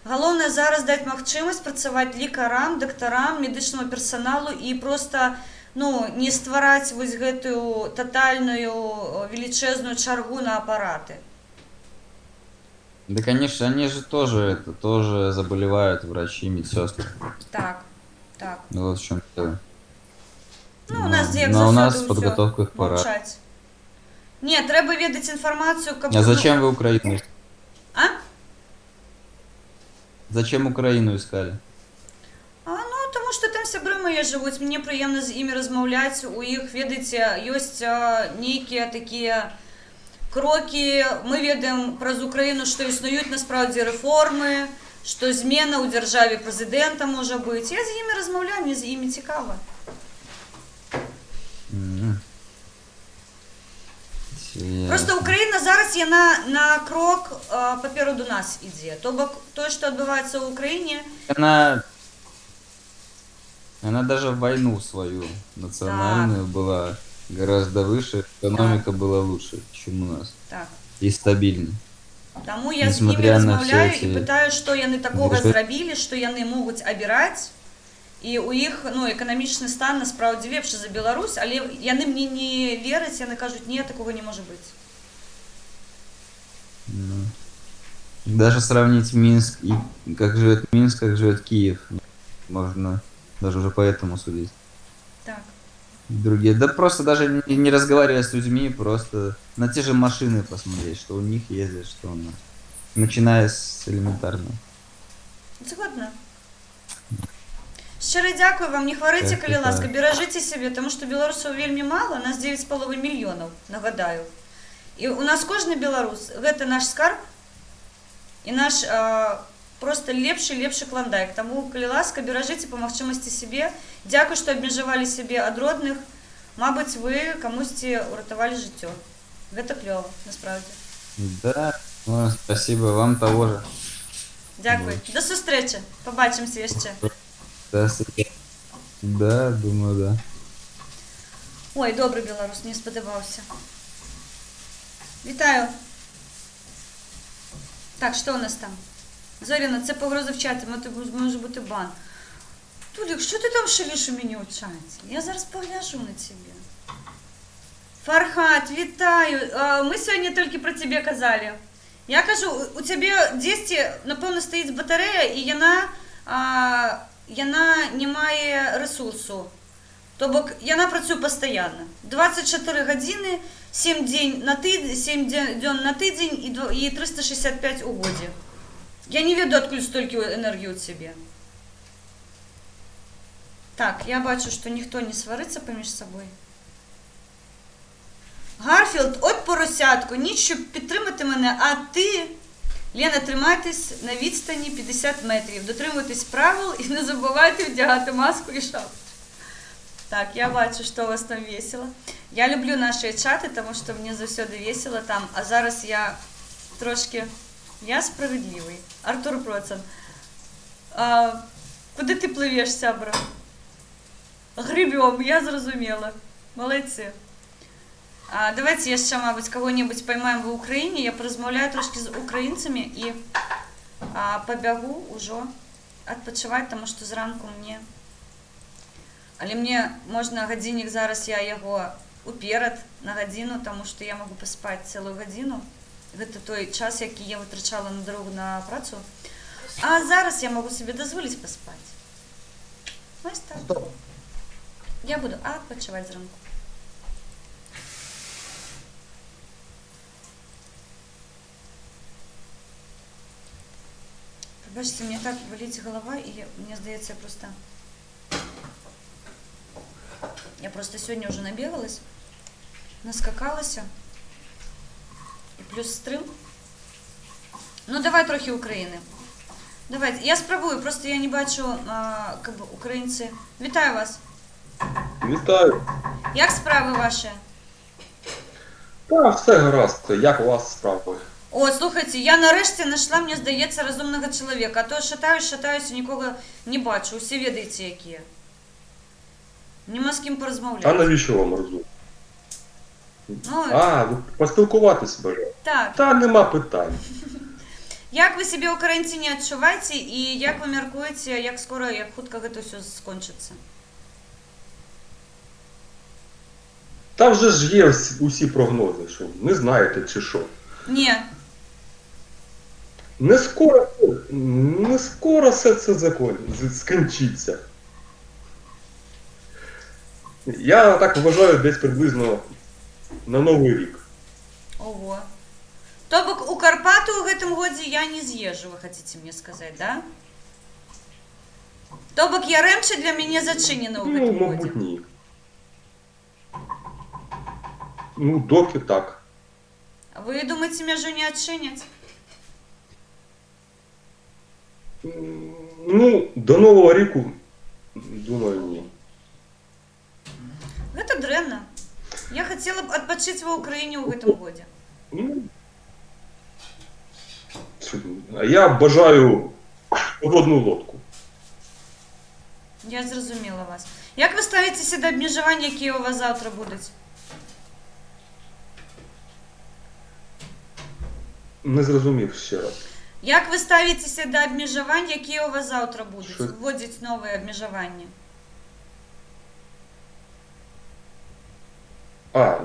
[SPEAKER 2] галоўнае зараз даць магчымасць працаваць лекарам, дактарам, медычнаму персаналу і просто, ну, не ствараць вось гэтую тотальную величезную чаргу на апараты.
[SPEAKER 18] Да, конечно, они же тоже заболевают, врачи, медсестры.
[SPEAKER 2] Так, так.
[SPEAKER 18] Ну, вот в чем дело.
[SPEAKER 2] Ну, у нас
[SPEAKER 18] но у нас подготовка их пора.
[SPEAKER 2] Не, трэба ведаць інфармацыю, каб...
[SPEAKER 18] А зачем вы Украину?
[SPEAKER 2] А?
[SPEAKER 18] Зачем Украину искали?
[SPEAKER 2] Ну, тому што там сябры мае жывуць, мне прыемна з імі размаўляць, у іх, ведаеце, ёсць нейкія такія крокі, мы ведаем праз Украіну, што існуюць насправдзе рэформы, што змена ў дзяржаве прэзідэнта можа быць. Я з імі размаўляю, мне з імі цікава. Просто Украіна зараз яна на крок папераду нас ідзе. То бок тое, што адбываецца ў Украіне...
[SPEAKER 18] Она даже в войну свою национальную была гораздо выше, экономика была лучше, чем у нас.
[SPEAKER 2] Так.
[SPEAKER 18] И стабильнее.
[SPEAKER 2] Таму я з імі размаўляю і пытаю, што яны такога зрабілі, што яны могуць абіраць. І у іх, ну, эканамічны стан насправді лепшы за Беларусь, але яны мне не вераць, яны кажуць, не, такого не можа быць.
[SPEAKER 18] Ну, даже сравнить Минск, и как живет Минск, как живет Киев, можно даже уже по этому судить.
[SPEAKER 2] Так.
[SPEAKER 18] Другие, да просто даже не разговаривая с людьми, просто на те же машины посмотреть, что у них ездят, что у нас. Начиная с элементарного.
[SPEAKER 2] Згодна. Щиро дякую вам, не хварыце, калі ласка, беражыце сябе, таму што беларусаў вельмі мала, нас 9,5 мільёнаў, нагадаю. І у нас кожны беларус, гэта наш скарб і наш просто лепшы кландайк. Таму, калі ласка, беражыце па магчымасці сябе. Дзякую, што абмежавалі сябе ад родных. Мабыць, вы камусьці ўратавалі жыццё. Гэта клёва, насправді.
[SPEAKER 18] Да, ну, спасибо, вам того же.
[SPEAKER 2] Дякую. До сустрэчы. Пабачымся яшчэ.
[SPEAKER 18] Да, думаю, да.
[SPEAKER 2] Ой, добрый беларус, мне спадабаўся. Вітаю. Так, що у нас там? Зоряна, це погроза в чаті, може бути бан. Тулік, що ти там шалиш у мене у чаті? Я зараз погляжу на тебе. Фархат, вітаю. Ми сьогодні тільки про тебе казали. Я кажу, у тебе десь, напевно, стоїть батарея, і яна не має ресурсу. Тобто, яна працює постійно. 24 години, 7 днів на тиждень і 365 у годі. Я не веду, откуда столько энергии у тебе. Так, я бачу, що ніхто не свариться поміж собою. Гарфілд, от поросятку, ніч, щоб підтримати мене, а ти, Лена, тримайтесь на відстані 50 метрів, дотримуйтесь правил і не забувайте вдягати маску і шапку. Так, я бачу, що у вас там весело. Я люблю наші чати, тому що мені завжди весело там. А зараз я трошки... Я справедливий. Артур Процен. Куди ти пливеш, сябра? Гребем, я зрозуміла. Молодці. Давайте я ще, мабуть, кого-нибудь поймаем в Україні. Я порозмовляю трошки з українцями і побягу уже відпочивати, тому що зранку мені... Але мені можна годинник, зараз я його уперед на годину, тому що я можу поспати цілу годину. Це той час, який я витрачала на дорогу на працю. А зараз я можу собі дозволити поспати. Ось так. Я буду відпочивати зранку. Пробачте, мені так болить голова, і мені здається, я просто сьогодні вже набігалась, наскакалася, і плюс стрим. Ну, давай трохи України. Давайте, я спробую, просто я не бачу, українці. Вітаю вас.
[SPEAKER 19] Вітаю.
[SPEAKER 2] Як справи ваші?
[SPEAKER 19] Та, все гаразд. Як у вас справи?
[SPEAKER 2] О, слухайте, я нарешті знайшла, мені здається, розумного чоловіка. А то шатаюсь і нікого не бачу. Усі відаєте, які я. Нема з ким порозмовляти.
[SPEAKER 19] А навіщо вам розум?
[SPEAKER 2] Ну,
[SPEAKER 19] ви поспілкуватись бажаєте?
[SPEAKER 2] так.
[SPEAKER 19] Та нема питань.
[SPEAKER 2] Як ви себе українці не відчуваєте і як ви міркуєте, як скоро, як хутко це все скончиться?
[SPEAKER 19] Та вже ж є усі прогнози, що не знаєте чи що.
[SPEAKER 2] Ні.
[SPEAKER 19] Не скоро все це скінчиться. Я так вважаю, десь приблизно на Новий рік.
[SPEAKER 2] Ого. Тобто у Карпати у гэтым годі я не з'їжджу, ви хочете мені сказати, да? Тобто Яремче для мене зачинено у гэтым годі?
[SPEAKER 19] Мабуть, ні. Ну, доки так.
[SPEAKER 2] Ви думаєте, межу не відчинять?
[SPEAKER 19] Ну, до Нового року, думаю, ні.
[SPEAKER 2] Гэта дрэнна. Я хотела б відпочити в Україні у гэтым годі.
[SPEAKER 19] Я бажаю подводну лодку.
[SPEAKER 2] Я зрозуміла вас. Як ви ставитеся до обмежувань, які у вас завтра будуть?
[SPEAKER 19] Не зрозумів ще раз.
[SPEAKER 2] Як ви ставитеся до обмежувань, які у вас завтра будуть?
[SPEAKER 19] Що?
[SPEAKER 2] Вводять нові обмежування.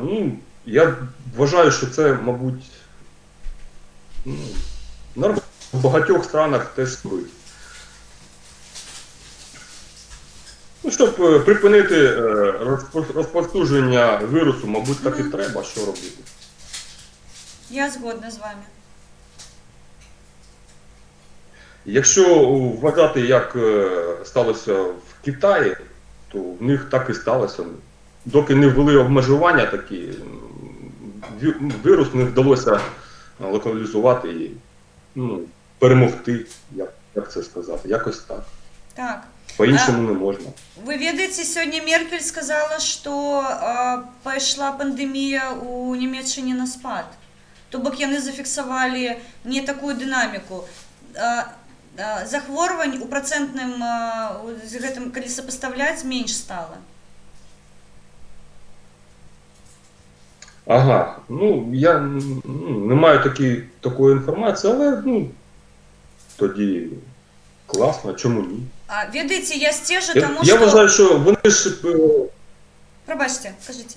[SPEAKER 19] Ну, я вважаю, що це, мабуть, нормально. В багатьох странах теж стоїть. Ну, щоб припинити розповсюдження вірусу, мабуть, так і треба, що робити.
[SPEAKER 2] Я згодна з вами.
[SPEAKER 19] Якщо вважати, як сталося в Китаї, то в них так і сталося. Доки не ввели обмежування такі, вірус не вдалося локалізувати і перемогти, як це сказати, якось так.
[SPEAKER 2] Так.
[SPEAKER 19] По-іншому не можна.
[SPEAKER 2] Ви ведаєте, сьогодні Меркель сказала, що пішла пандемія у Німеччині на спад. Тобто вони зафіксували не таку динаміку. Захворювань у процентним, коли сопоставлять, менше стало.
[SPEAKER 19] Ага, я не маю такої інформації, але тоді класно, чому ні?
[SPEAKER 2] Ведаєте, я стежу, тому
[SPEAKER 19] що... Я вважаю, що вони ж...
[SPEAKER 2] Пробачте, кажіть.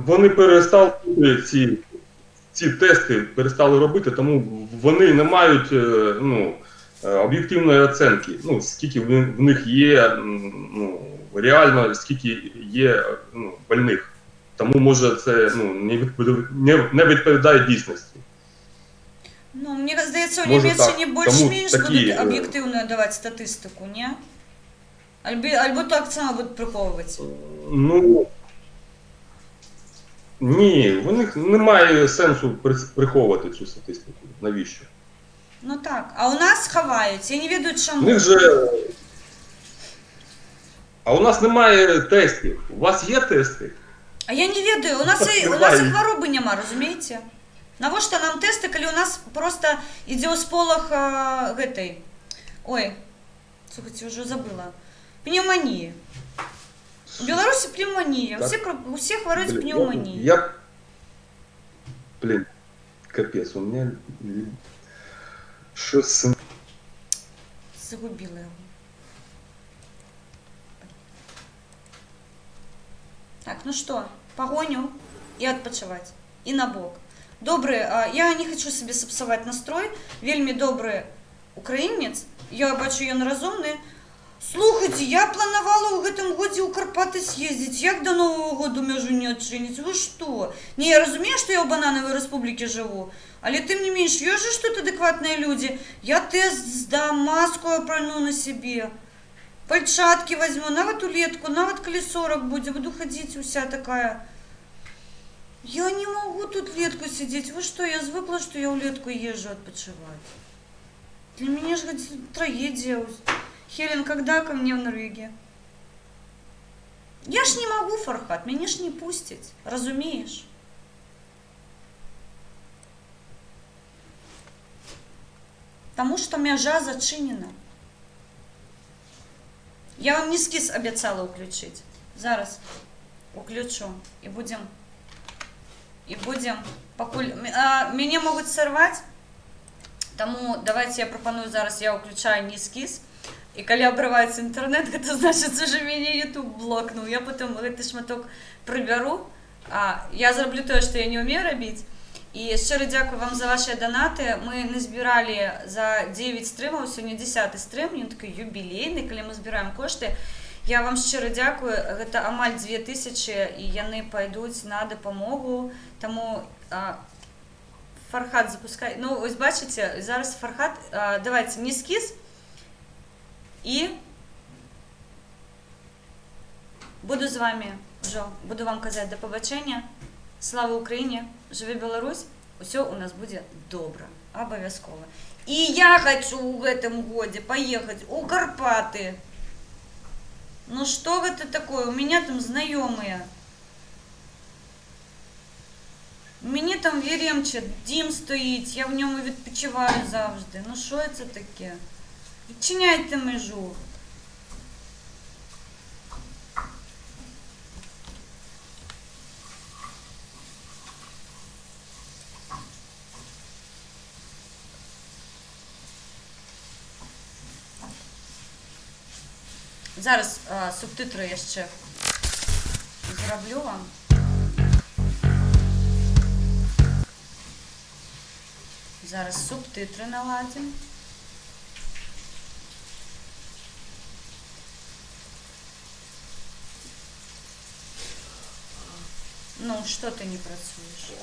[SPEAKER 19] Вони перестали ці тести перестали робити, тому вони не мають об'єктивної оцінки, скільки в них є, реально скільки є больних. Тому, може, це не відповідає дійсності.
[SPEAKER 2] Мені здається, у Німеччині більш-менш будуть об'єктивно давати статистику, ні? Або так само будуть приховувати?
[SPEAKER 19] Ні, в них немає сенсу приховувати цю статистику. Навіщо?
[SPEAKER 2] Ну так, а у нас ховають, я не веду чому.
[SPEAKER 19] В них же... А у нас немає тестів. У вас є тести?
[SPEAKER 2] А я не ведаю, у нас і хвороби нема, розумієте? Навошта нам тести, коли у нас просто іде сполох гэтай. Ой, слухайте, вже забыла. Пневмонії. У Білорусі пневмонія. Усі хворують пневмонією.
[SPEAKER 19] Блин, капец, у меня... Что с...
[SPEAKER 2] Загубила його. Так, ну что, погоню и отпочивать. И на бок. Добрый, я не хочу себе сапсаваць настрой. Вельмі добрый украінец. Я бачу, ён разумны. Слухайте, я планавала ў гэтым годзе ў Карпаты съездить. Як до Нового года мяжу не адчыніць? Вы что? Не, я разумею, что я ў Банановой Республике живу. Але тым не менш, ёсць же тут адэкватныя людзі. Я тест здам, маску апрану на себе. Пальчатки возьму, нават улетку, нават калі 40 будзе, буду ходить уся такая. Я не могу тут летку сидеть. Вы что, я звыкла, что я улетку езжу отпочивать. Для меня же трагедия. Хелен, когда ко мне в Норвегию? Я ж не могу, Фархат, меня ж не пустить, разумеешь? Потому что мяжа зачинена. Я вам эскіз обіцяла включить. Зараз включу. И будем покуль... Меня могут сорвать. Тому давайте я пропоную зараз, я включаю не эскіз. И коли обрывается интернет, это значит, что меня YouTube блокнул. Я потом этот шматок приберу. Я зроблю то, что я не умею робить. І щиро дякую вам за ваші донати. Ми не збирали за 9 стримів, сьогодні 10-й стрим, він такий юбілейний, коли ми збираємо кошти. Я вам щиро дякую, це амаль 2000, і вони пойдуть на допомогу. Тому Фархат запускає. Ну, ось бачите, зараз Фархат, давайте не скіз. І буду з вами вже, буду вам казати до побачення. Слава Україні! Живе Беларусь! Все у нас буде добре. Обов'язково. І я хочу в этом году поехать у Карпаты. Ну что это такое? У меня там знайомые. У мене там в Яремче дім стоїть, я в ньому відпочиваю завжди. Ну що це таке? Відчиняйте межу. Зараз субтитри я ще зроблю вам. Зараз субтитри наладимо. Ну, що ти не працюєш?